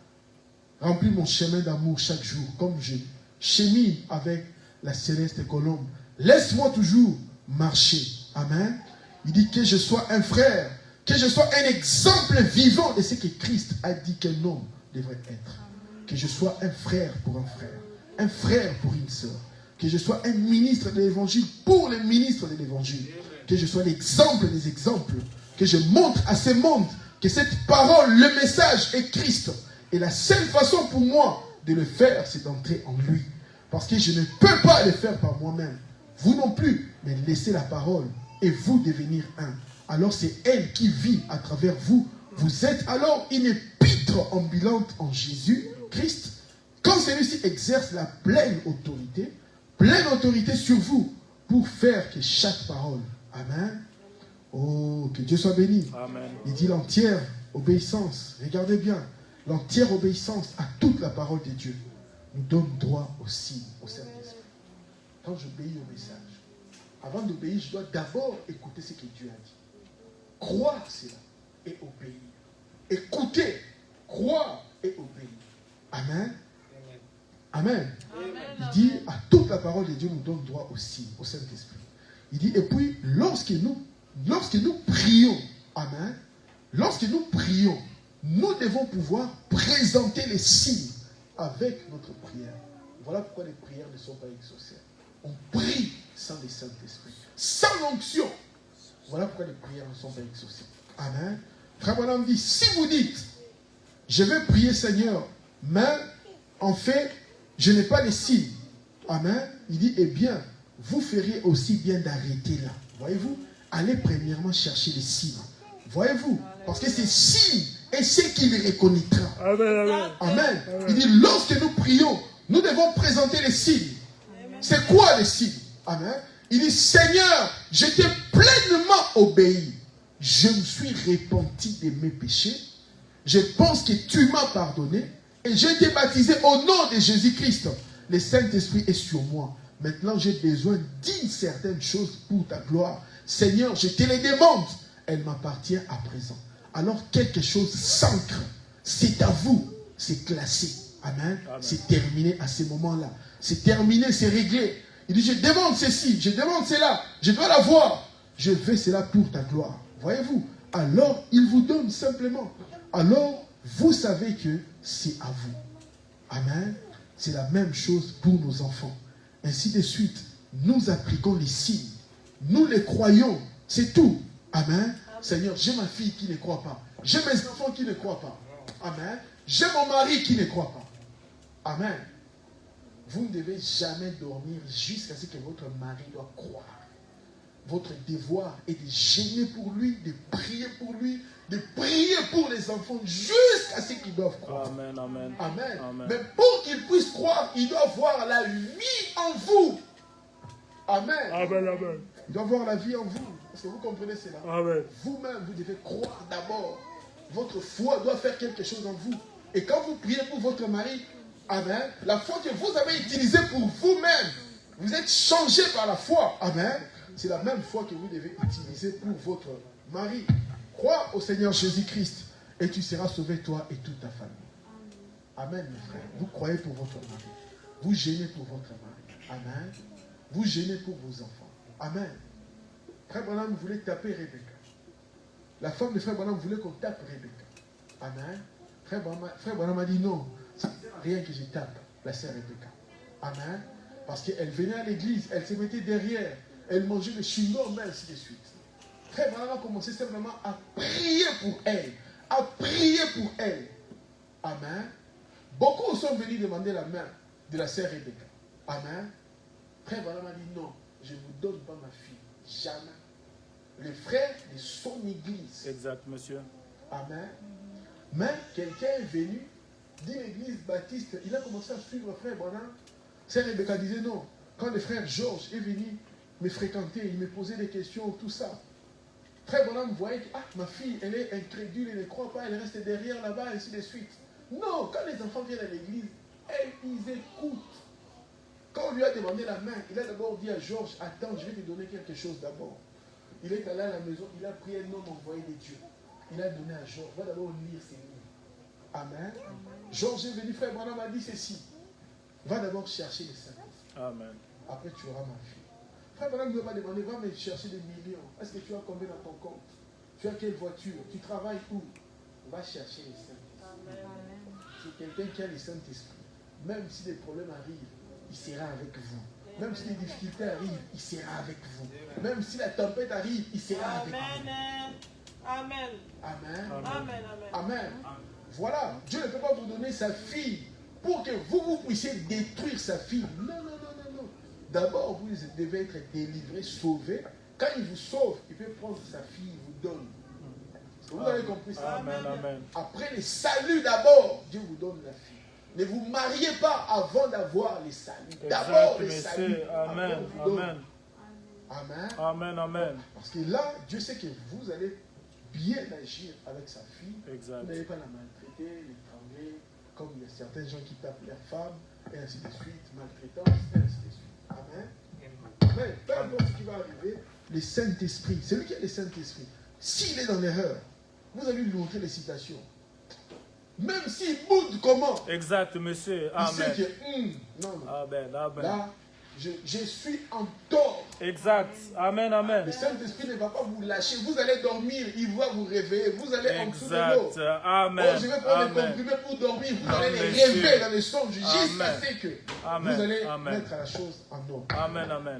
Remplis mon chemin d'amour chaque jour. Comme je chemine avec la céleste colombe. Laisse-moi toujours marcher. Amen. Il dit que je sois un frère. Que je sois un exemple vivant de ce que Christ a dit qu'un homme devrait être. Que je sois un frère pour un frère. Un frère pour une sœur. Que je sois un ministre de l'évangile pour les ministres de l'évangile. Que je sois l'exemple des exemples. Que je montre à ce monde que cette parole, le message est Christ. Et la seule façon pour moi de le faire, c'est d'entrer en lui. Parce que je ne peux pas le faire par moi-même. Vous non plus. Mais laissez la parole et vous devenir un. Alors c'est elle qui vit à travers vous. Vous êtes alors une épître ambulante en Jésus-Christ. Quand celui-ci exerce la pleine autorité sur vous, pour faire que chaque parole, amen, oh, que Dieu soit béni. Amen. Il dit l'entière obéissance, regardez bien, l'entière obéissance à toute la parole de Dieu nous donne droit aussi au Saint-Esprit. Quand j'obéis au message, avant d'obéir, je dois d'abord écouter ce que Dieu a dit. Croire cela et obéir. Écouter, croire et obéir. Amen. Amen. Il dit, à toute la parole de Dieu nous donne droit aussi au Saint-Esprit. Il dit, et puis, lorsque nous prions, amen, lorsque nous prions, nous devons pouvoir présenter les signes avec notre prière. Voilà pourquoi les prières ne sont pas exaucées. On prie sans le Saint-Esprit, sans l'onction. Voilà pourquoi les prières ne sont pas exaucées. Amen. Frère Branham dit, si vous dites, je vais prier Seigneur, mais en fait, je n'ai pas les signes. Amen. Il dit, eh bien, vous feriez aussi bien d'arrêter là. Voyez-vous, allez premièrement chercher les signes. Voyez-vous, parce que ces signes est ce qu'il reconnaîtra. Amen. Amen. Amen. Il dit, lorsque nous prions, nous devons présenter les signes. C'est quoi les signes? Amen. Il dit, Seigneur, je t'ai pleinement obéi. Je me suis repenti de mes péchés. Je pense que tu m'as pardonné. Et j'ai été baptisé au nom de Jésus-Christ. Le Saint-Esprit est sur moi. Maintenant, j'ai besoin d'une certaine chose pour ta gloire. Seigneur, je te les demande. Elle m'appartient à présent. Alors, quelque chose s'ancre. C'est à vous. C'est classé. Amen. Amen. C'est terminé à ce moment-là. C'est terminé, c'est réglé. Il dit, je demande ceci, je demande cela. Je dois l'avoir. Je fais cela pour ta gloire. Voyez-vous? Alors, il vous donne simplement. Alors, vous savez que c'est à vous. Amen. C'est la même chose pour nos enfants. Ainsi de suite, nous appliquons les signes. Nous les croyons. C'est tout. Amen. Seigneur, j'ai ma fille qui ne croit pas. J'ai mes enfants qui ne croient pas. Amen. J'ai mon mari qui ne croit pas. Amen. Vous ne devez jamais dormir jusqu'à ce que votre mari doit croire. Votre devoir est de gêner pour lui, de prier pour lui, de prier pour les enfants jusqu'à ce qu'ils doivent croire. Amen. Amen. Amen. Amen. Mais pour qu'ils puissent croire, ils doivent voir la vie en vous. Amen. Amen. Amen. Ils doivent voir la vie en vous. Est-ce que vous comprenez cela? Amen. Vous-même, vous devez croire d'abord. Votre foi doit faire quelque chose en vous. Et quand vous priez pour votre mari, amen, la foi que vous avez utilisée pour vous-même, vous êtes changé par la foi. Amen. C'est la même foi que vous devez utiliser pour votre mari. Crois au Seigneur Jésus-Christ et tu seras sauvé, toi et toute ta famille. Amen, mes frères. Vous croyez pour votre mari. Vous gênez pour votre mari. Amen. Vous gênez pour vos enfants. Amen. Frère Branham voulait taper Rebecca. La femme de Frère Branham voulait qu'on tape Rebecca. Amen. Frère Branham a dit non. Ça ne sert à rien que je tape la sœur Rebecca. Amen. Parce qu'elle venait à l'église, elle se mettait derrière, elle mangeait des chewing-gums, ainsi de suite. Frère Branham a commencé simplement à prier pour elle. À prier pour elle. Amen. Beaucoup sont venus demander la main de la sœur Rebecca. Amen. Frère Branham a dit non, je ne vous donne pas ma fille. Jamais. Le frère de son église. Exact, monsieur. Amen. Mais quelqu'un est venu d'une église baptiste. Il a commencé à suivre frère Branham. Sœur Rebecca disait non. Quand le frère Georges est venu me fréquenter, il me posait des questions, tout ça. Frère Branham voyait que ma fille, elle est incrédule, elle ne croit pas, elle reste derrière là-bas, ainsi de suite. Non, quand les enfants viennent à l'église, ils écoutent. Quand on lui a demandé la main, il a d'abord dit à Georges, attends, je vais te donner quelque chose d'abord. Il est allé à la maison, il a pris un homme envoyé de Dieu. Il a donné à Georges, va d'abord lire ses livres. Amen. Georges est venu, frère Branham a dit ceci. Va d'abord chercher les saints. Amen. Après tu auras ma fille. Frère Branham ne va pas demander, va me chercher des millions. Est-ce que tu as combien dans ton compte? Tu as quelle voiture? Tu travailles où? Va chercher les saints. C'est quelqu'un qui a le Saint-Esprit. Même si des problèmes arrivent, il sera avec vous. Même si les difficultés arrivent, il sera avec vous. Même si la tempête arrive, il sera avec vous. Amen. Amen. Amen. Amen. Voilà. Dieu ne peut pas vous donner sa fille pour que vous puissiez détruire sa fille. Non. D'abord, vous devez être délivré, sauvé. Quand il vous sauve, il peut prendre sa fille, il vous donne. Vous avez compris ça? Amen. Après le salut d'abord, Dieu vous donne la fille. Ne vous mariez pas avant d'avoir les saluts. D'abord les saluts. Amen. Amen. Parce que là, Dieu sait que vous allez bien agir avec sa fille. Exact. Vous n'allez pas la maltraiter, l'étrangler, comme il y a certains gens qui tapent leurs femmes, et ainsi de suite, maltraitance, et ainsi de suite. Amen. Amen. Peu importe ce qui va arriver, le Saint-Esprit, celui qui a le Saint-Esprit, s'il est dans l'erreur, vous allez lui montrer les citations. Même s'il boude comment. Exact, monsieur. Amen. Il sait que, non. Amen. Là, je suis en tort. Exact. Amen. Le Saint-Esprit ne va pas vous lâcher. Vous allez dormir, il va vous réveiller. Vous allez en dessous de l'eau. Amen. Oh, je vais prendre des comprimés pour dormir. Vous allez les rêver dans les songes jusqu'à ce que vous allez mettre la chose en ordre.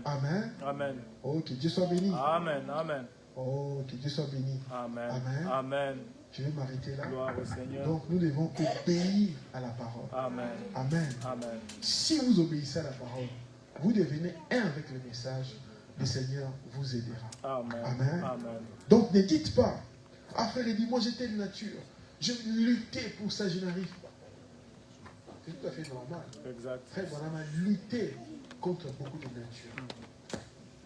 Amen. Oh, que Dieu soit béni. Amen. Oh, que Dieu soit béni. Amen. Je vais m'arrêter là. Gloire au Seigneur. Donc, nous devons obéir à la parole. Amen. Si vous obéissez à la parole, vous devenez un avec le message, le Seigneur vous aidera. Amen. Donc ne dites pas, frère, il dit, moi j'ai telle nature, je vais lutter pour ça, je n'arrive pas. C'est tout à fait normal. Exact. Frère Branham a lutté contre beaucoup de natures.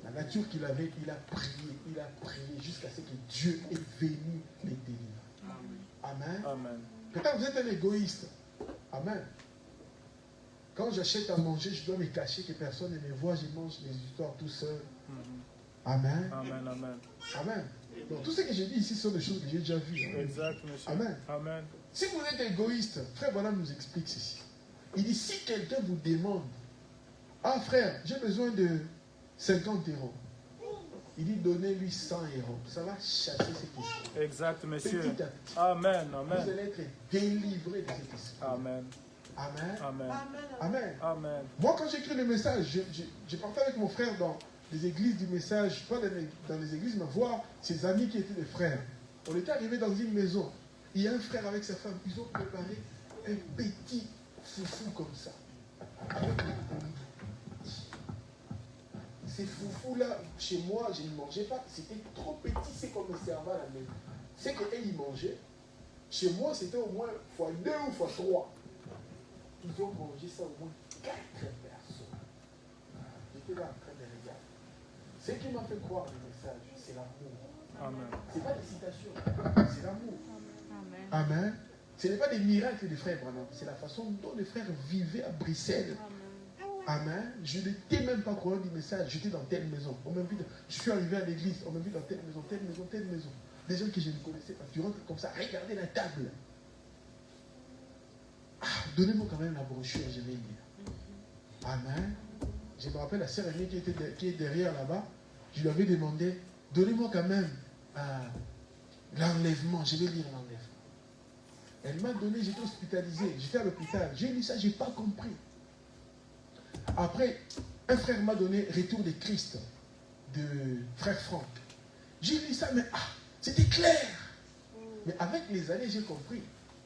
La nature qu'il avait, il a prié jusqu'à ce que Dieu est venu les délivrer. Amen. Peut-être vous êtes un égoïste. Amen. Quand j'achète à manger, je dois me cacher, que personne ne me voit, je mange les histoires tout seul. Amen. Donc tout ce que j'ai dit ici sont des choses que j'ai déjà vues. Exact, monsieur. Amen. Si vous êtes égoïste, frère Branham nous explique ceci. Il dit, si quelqu'un vous demande, frère, j'ai besoin de 50 €. Il dit, donnez-lui 100 €. Ça va chasser cette questions. Exact, monsieur. Petit à petit. Amen. Vous allez être délivré de cette question. Amen. Moi, quand j'écris le message, je partais avec mon frère dans les églises du message, pas dans les églises, mais voir ses amis qui étaient des frères. On était arrivé dans une maison. Il y a un frère avec sa femme. Ils ont préparé un petit foufou comme ça. Ces foufous-là, chez moi, je ne mangeais pas. C'était trop petit, c'est comme le cerveau à la maison. C'est qu'eux, ils mangeaient. Chez moi, c'était au moins x2 ou x3. Ils ont mangé ça au moins 4 personnes. J'étais là en train de regarder. Ce qui m'a fait croire le message, c'est l'amour. Ce n'est pas des citations, c'est l'amour. Amen. Ce n'est pas des miracles des frères Branham, c'est la façon dont les frères vivaient à Bruxelles. Amen. Je n'étais même pas croyant du message, j'étais dans telle maison. Je suis arrivé à l'église, on m'a vu dans telle maison. Des gens que je ne connaissais pas. Tu rentres comme ça, regardez la table. Donnez-moi quand même la brochure, je vais lire. Amen. Je me rappelle la sœur aînée qui est derrière là-bas. Je lui avais demandé, donnez-moi quand même l'enlèvement, je vais lire l'enlèvement. Elle m'a donné, j'étais hospitalisé, j'étais à l'hôpital. J'ai lu ça, je n'ai pas compris. Après, un frère m'a donné Retour de Christ de frère Franck. J'ai lu ça, mais c'était clair. Mais avec les années, j'ai compris.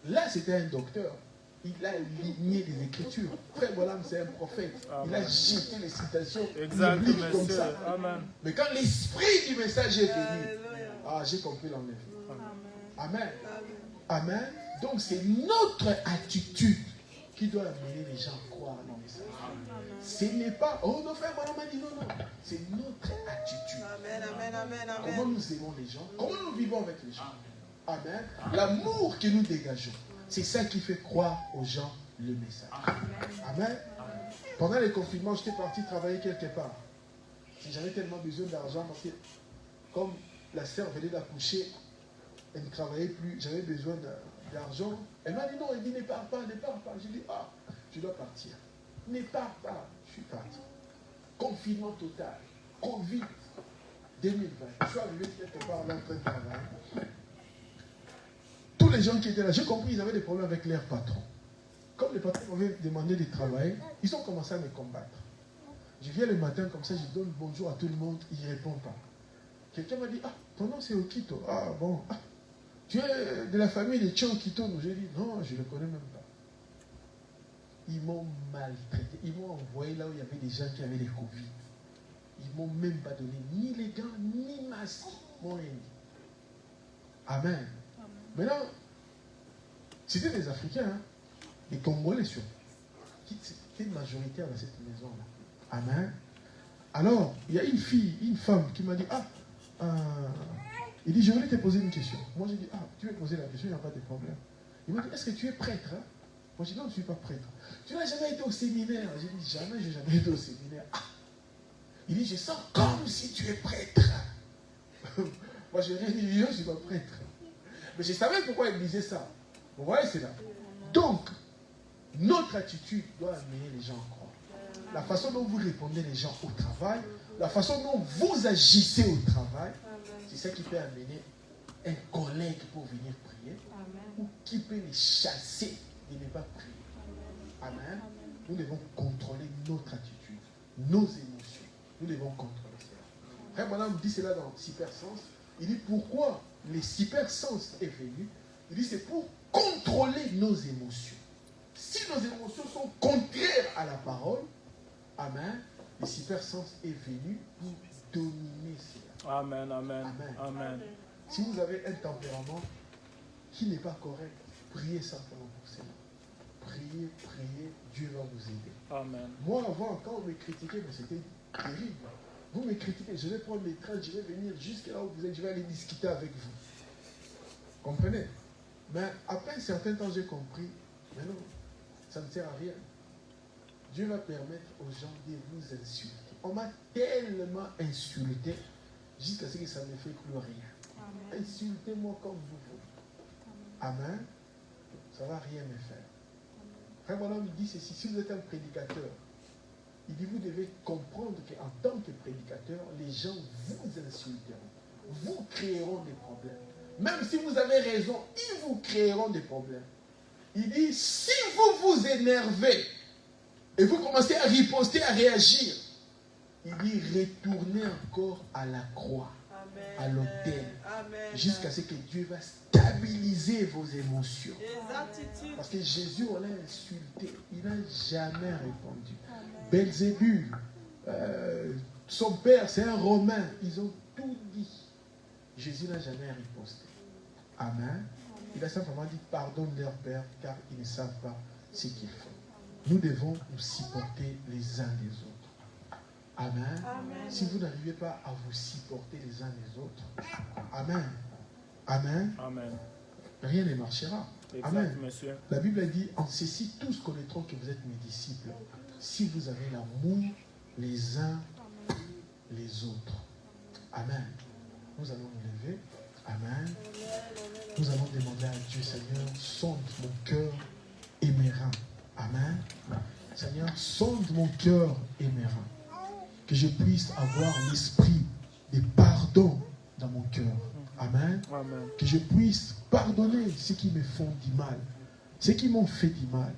Là, c'était un docteur. Il a ligné les Écritures. Frère Bolam, c'est un prophète. Amen. Il a jeté les citations Exact, bibliques comme monsieur. ça. Amen. Mais quand l'esprit du message est venu, j'ai compris l'enlèvement. Amen. Amen. Donc, c'est notre attitude qui doit amener les gens à croire le message. Ce n'est pas, nos frères Bolam a dit non. C'est notre attitude. Comment nous aimons les gens, comment nous vivons avec les gens. Amen. L'amour que nous dégageons, c'est ça qui fait croire aux gens le message. Amen. Pendant les confinements, j'étais parti travailler quelque part. J'avais tellement besoin d'argent parce que, comme la sœur venait d'accoucher, elle ne travaillait plus, j'avais besoin d'argent. Elle m'a dit non, elle dit ne pars pas. J'ai dit je dois partir. Ne pars pas. Je suis parti. Confinement total. Covid 2020. Je suis arrivé quelque part là en train de travailler. Tous les gens qui étaient là, j'ai compris, ils avaient des problèmes avec leur patron. Comme les patrons m'avaient demandé de travailler, ils ont commencé à me combattre. Je viens le matin comme ça, je donne bonjour à tout le monde, ils ne répondent pas. Quelqu'un m'a dit, ton nom c'est Okito. Tu es de la famille de Tchon Okito. J'ai dit, non, je ne le connais même pas. Ils m'ont maltraité. Ils m'ont envoyé là où il y avait des gens qui avaient des Covid. Ils ne m'ont même pas donné ni les gants, ni masque. Ils m'ont rien dit. Amen. Maintenant, c'était des Africains, des Congolais surtout, qui étaient majoritaires dans cette maison-là. Amen. Alors, il y a une femme qui m'a dit, il dit, je voulais te poser une question. Moi, j'ai dit, tu veux poser la question, il n'y a pas de problème. Il m'a dit, est-ce que tu es prêtre? Moi, j'ai dit, non, je ne suis pas prêtre. Tu n'as jamais été au séminaire? J'ai dit, jamais, je n'ai jamais été au séminaire. Il dit, je sens comme si tu es prêtre. Moi, je n'ai rien dit, je ne suis pas prêtre. Mais je savais pourquoi il disait ça. Vous voyez, c'est là. Donc, notre attitude doit amener les gens à croire. La façon dont vous répondez les gens au travail, la façon dont vous agissez au travail, c'est ça qui peut amener un collègue pour venir prier, ou qui peut les chasser de ne pas prier. Amen. Nous devons contrôler notre attitude, nos émotions. Nous devons contrôler cela. Frère Madame dit cela dans Cypersens. Il dit pourquoi les Cypersens est venu. Il dit c'est pour contrôler nos émotions. Si nos émotions sont contraires à la parole, amen, le Cypersens est venu pour dominer cela. Amen, amen, amen, amen. Si vous avez un tempérament qui n'est pas correct, priez simplement pour cela. Priez, Dieu va vous aider. Amen. Moi avant, quand on me critiquait, mais c'était terrible. Vous me critiquez, je vais prendre les trains, je vais venir jusqu'à là où vous êtes, je vais aller discuter avec vous. Comprenez? Mais après un certain temps, j'ai compris, mais non, ça ne sert à rien. Dieu va permettre aux gens de vous insulter. On m'a tellement insulté jusqu'à ce que ça ne fait plus rien. Insultez-moi comme vous voulez. Amen. Ça ne va rien me faire. Frère Bonhomme, il dit ceci, si vous êtes un prédicateur, il dit vous devez comprendre qu'en tant que prédicateur, les gens vous insulteront. Vous créeront des problèmes. Même si vous avez raison, ils vous créeront des problèmes. Il dit, si vous vous énervez et vous commencez à riposter, à réagir, il dit, retournez encore à la croix, à l'autel, jusqu'à ce que Dieu va stabiliser vos émotions. Parce que Jésus, on l'a insulté, il n'a jamais répondu. Belzébul, son père, c'est un Romain, ils ont tout dit. Jésus n'a jamais riposté. Amen. Il a simplement dit, pardonne leur père, car ils ne savent pas ce qu'ils font. Nous devons nous supporter les uns les autres. Amen. Amen. Si vous n'arrivez pas à vous supporter les uns les autres, Amen. Amen. Amen. Rien ne marchera. Exact, amen. Monsieur. La Bible a dit, en ceci, tous connaîtront que vous êtes mes disciples, si vous avez l'amour les uns les autres. Amen. Nous allons nous lever. Amen. Nous allons demander à Dieu, Seigneur, sonde mon cœur et mes reins. Amen. Seigneur, sonde mon cœur et mes reins. Que je puisse avoir l'esprit de pardon dans mon cœur. Amen. Amen. Que je puisse pardonner ceux qui me font du mal, ceux qui m'ont fait du mal,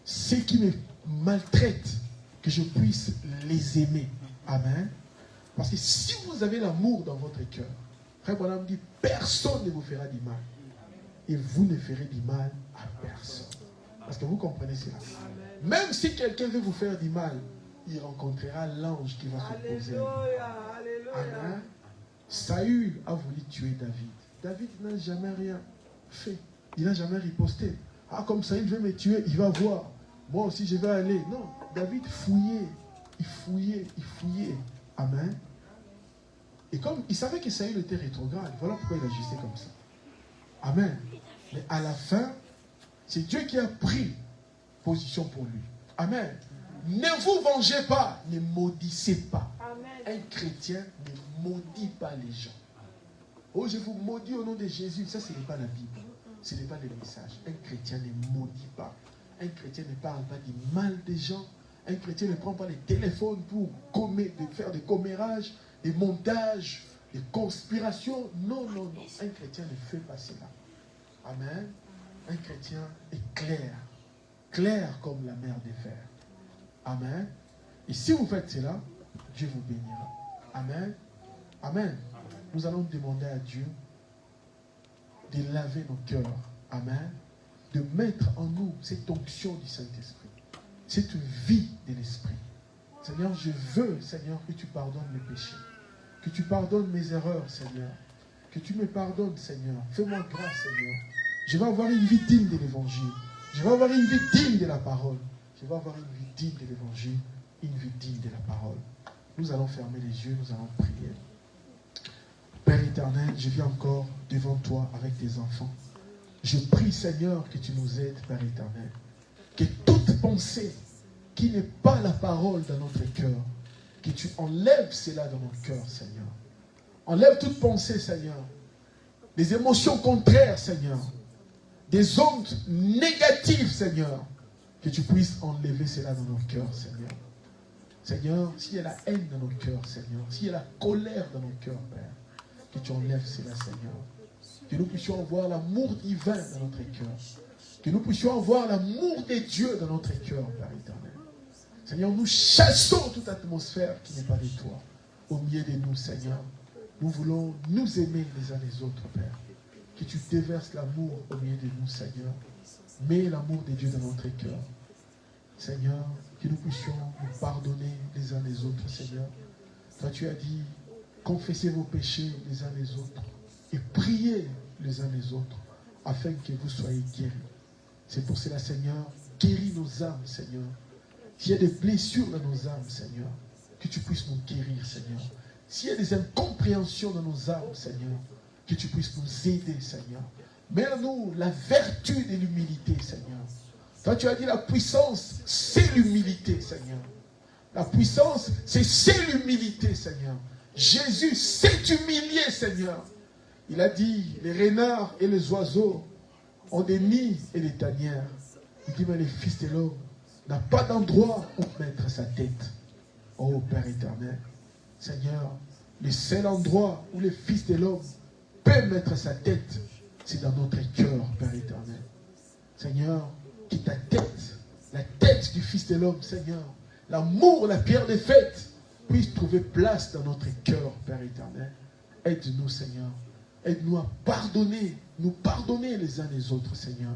ceux qui me maltraitent, que je puisse les aimer. Amen. Parce que si vous avez l'amour dans votre cœur, Frère Branham dit, personne ne vous fera du mal. Et vous ne ferez du mal à personne. Parce que vous comprenez cela. Même si quelqu'un veut vous faire du mal, il rencontrera l'ange qui va s'opposer. Amen. Saül a voulu tuer David. David n'a jamais rien fait. Il n'a jamais riposté. Ah, comme Saül veut me tuer, il va voir. Moi aussi, je vais aller. Non, David fouillait. Il fouillait, il fouillait. Amen. Et comme il savait que Saül était rétrograde, voilà pourquoi il agissait comme ça. Amen. Mais à la fin, c'est Dieu qui a pris position pour lui. Amen. Ne vous vengez pas, ne maudissez pas. Amen. Un chrétien ne maudit pas les gens. Oh, je vous maudis au nom de Jésus. Ça, ce n'est pas la Bible. Ce n'est pas le message. Un chrétien ne maudit pas. Un chrétien ne parle pas du mal des gens. Un chrétien ne prend pas les téléphones pour faire des commérages, des montages, des conspirations. Non, non, non. Un chrétien ne fait pas cela. Amen. Un chrétien est clair. Clair comme la mer des fers. Amen. Et si vous faites cela, Dieu vous bénira. Amen. Amen. Nous allons demander à Dieu de laver nos cœurs. Amen. De mettre en nous cette onction du Saint-Esprit. Cette vie de l'Esprit. Seigneur, je veux, Seigneur, que tu pardonnes mes péchés. Que tu pardonnes mes erreurs, Seigneur. Que tu me pardonnes, Seigneur. Fais-moi grâce, Seigneur. Je vais avoir une vie digne de l'Évangile. Je vais avoir une vie digne de la parole. Je vais avoir une vie digne de l'Évangile. Une vie digne de la parole. Nous allons fermer les yeux, nous allons prier. Père éternel, je viens encore devant toi avec tes enfants. Je prie, Seigneur, que tu nous aides, Père éternel. Que toute pensée qui n'est pas la parole dans notre cœur, que tu enlèves cela dans notre cœur, Seigneur. Enlève toute pensée, Seigneur. Des émotions contraires, Seigneur. Des ondes négatives, Seigneur. Que tu puisses enlever cela dans nos cœurs, Seigneur. Seigneur, s'il y a la haine dans nos cœurs, Seigneur, s'il y a la colère dans nos cœurs, Père, que tu enlèves cela, Seigneur. Que nous puissions avoir l'amour divin dans notre cœur. Que nous puissions avoir l'amour de Dieu dans notre cœur, Père éternel. Seigneur, nous chassons toute atmosphère qui n'est pas de toi. Au milieu de nous, Seigneur, nous voulons nous aimer les uns les autres, Père. Que tu déverses l'amour au milieu de nous, Seigneur. Mets l'amour de Dieu dans notre cœur. Seigneur, que nous puissions nous pardonner les uns les autres, Seigneur. Toi, tu as dit, confessez vos péchés les uns les autres et priez les uns les autres afin que vous soyez guéris. C'est pour cela, Seigneur, guéris nos âmes, Seigneur. S'il y a des blessures dans nos âmes, Seigneur, que tu puisses nous guérir, Seigneur. S'il y a des incompréhensions dans nos âmes, Seigneur, que tu puisses nous aider, Seigneur. Mets en nous la vertu de l'humilité, Seigneur. Toi, tu as dit la puissance, c'est l'humilité, Seigneur. La puissance, c'est l'humilité, Seigneur. Jésus s'est humilié, Seigneur. Il a dit, les renards et les oiseaux ont des nids et des tanières. Il dit, mais le Fils de l'homme n'a pas d'endroit où mettre sa tête. Oh Père éternel, Seigneur, le seul endroit où le Fils de l'homme peut mettre sa tête, c'est dans notre cœur, Père éternel. Seigneur, que ta tête, la tête du Fils de l'homme, Seigneur, l'amour, la pierre des fêtes, puisse trouver place dans notre cœur, Père éternel. Aide-nous, Seigneur. Aide-nous à pardonner, nous pardonner les uns les autres, Seigneur.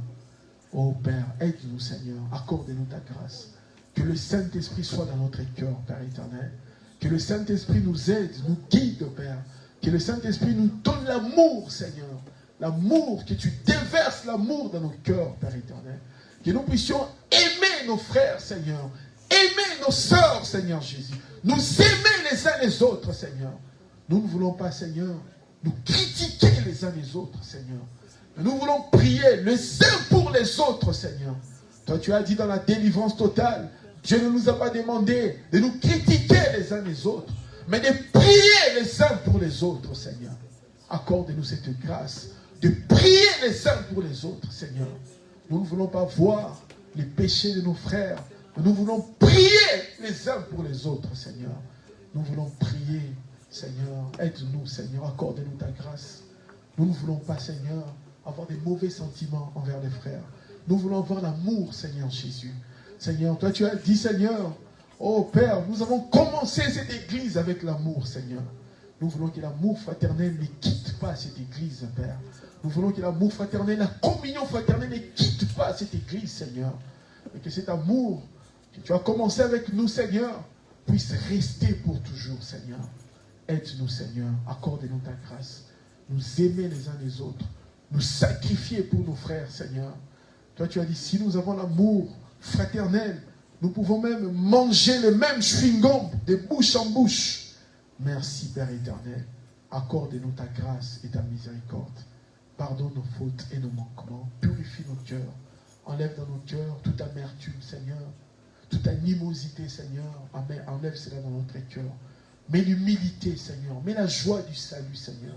Oh Père, aide-nous, Seigneur. Accorde-nous ta grâce. Que le Saint-Esprit soit dans notre cœur, Père éternel. Que le Saint-Esprit nous aide, nous guide, Père. Que le Saint-Esprit nous donne l'amour, Seigneur. L'amour, que tu déverses l'amour dans nos cœurs, Père éternel. Que nous puissions aimer nos frères, Seigneur. Aimer nos sœurs, Seigneur Jésus. Nous aimer les uns les autres, Seigneur. Nous ne voulons pas, Seigneur, nous critiquer les uns les autres, Seigneur. Mais nous voulons prier les uns pour les autres, Seigneur. Toi, tu as dit dans la délivrance totale, Dieu ne nous a pas demandé de nous critiquer les uns les autres, mais de prier les uns pour les autres, Seigneur. Accorde-nous cette grâce de prier les uns pour les autres, Seigneur. Nous ne voulons pas voir les péchés de nos frères, mais nous voulons prier les uns pour les autres, Seigneur. Nous voulons prier, Seigneur. Aide-nous, Seigneur. Accorde-nous ta grâce. Nous ne voulons pas, Seigneur, avoir des mauvais sentiments envers les frères. Nous voulons avoir l'amour, Seigneur Jésus. Seigneur, toi tu as dit, Seigneur, oh Père, nous avons commencé cette église avec l'amour, Seigneur. Nous voulons que l'amour fraternel ne quitte pas cette église, Père. Nous voulons que l'amour fraternel, la communion fraternelle ne quitte pas cette église, Seigneur. Et que cet amour que tu as commencé avec nous, Seigneur, puisse rester pour toujours, Seigneur. Aide-nous, Seigneur. Accorde-nous ta grâce. Nous aimer les uns les autres. Nous sacrifier pour nos frères, Seigneur. Toi, tu as dit, si nous avons l'amour fraternel, nous pouvons même manger le même chewing-gum de bouche en bouche. Merci, Père éternel. Accorde-nous ta grâce et ta miséricorde. Pardonne nos fautes et nos manquements. Purifie nos cœurs. Enlève dans nos cœurs toute amertume, Seigneur. Toute animosité, Seigneur. Amen. Enlève cela dans notre cœur. Mets l'humilité, Seigneur. Mets la joie du salut, Seigneur.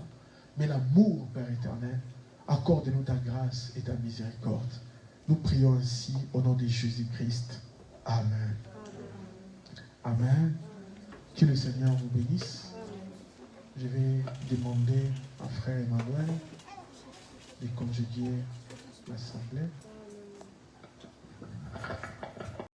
Mets l'amour, Père éternel. Accorde-nous ta grâce et ta miséricorde. Nous prions ainsi au nom de Jésus-Christ. Amen. Amen. Que le Seigneur vous bénisse. Je vais demander à frère Emmanuel de conjuguer l'assemblée.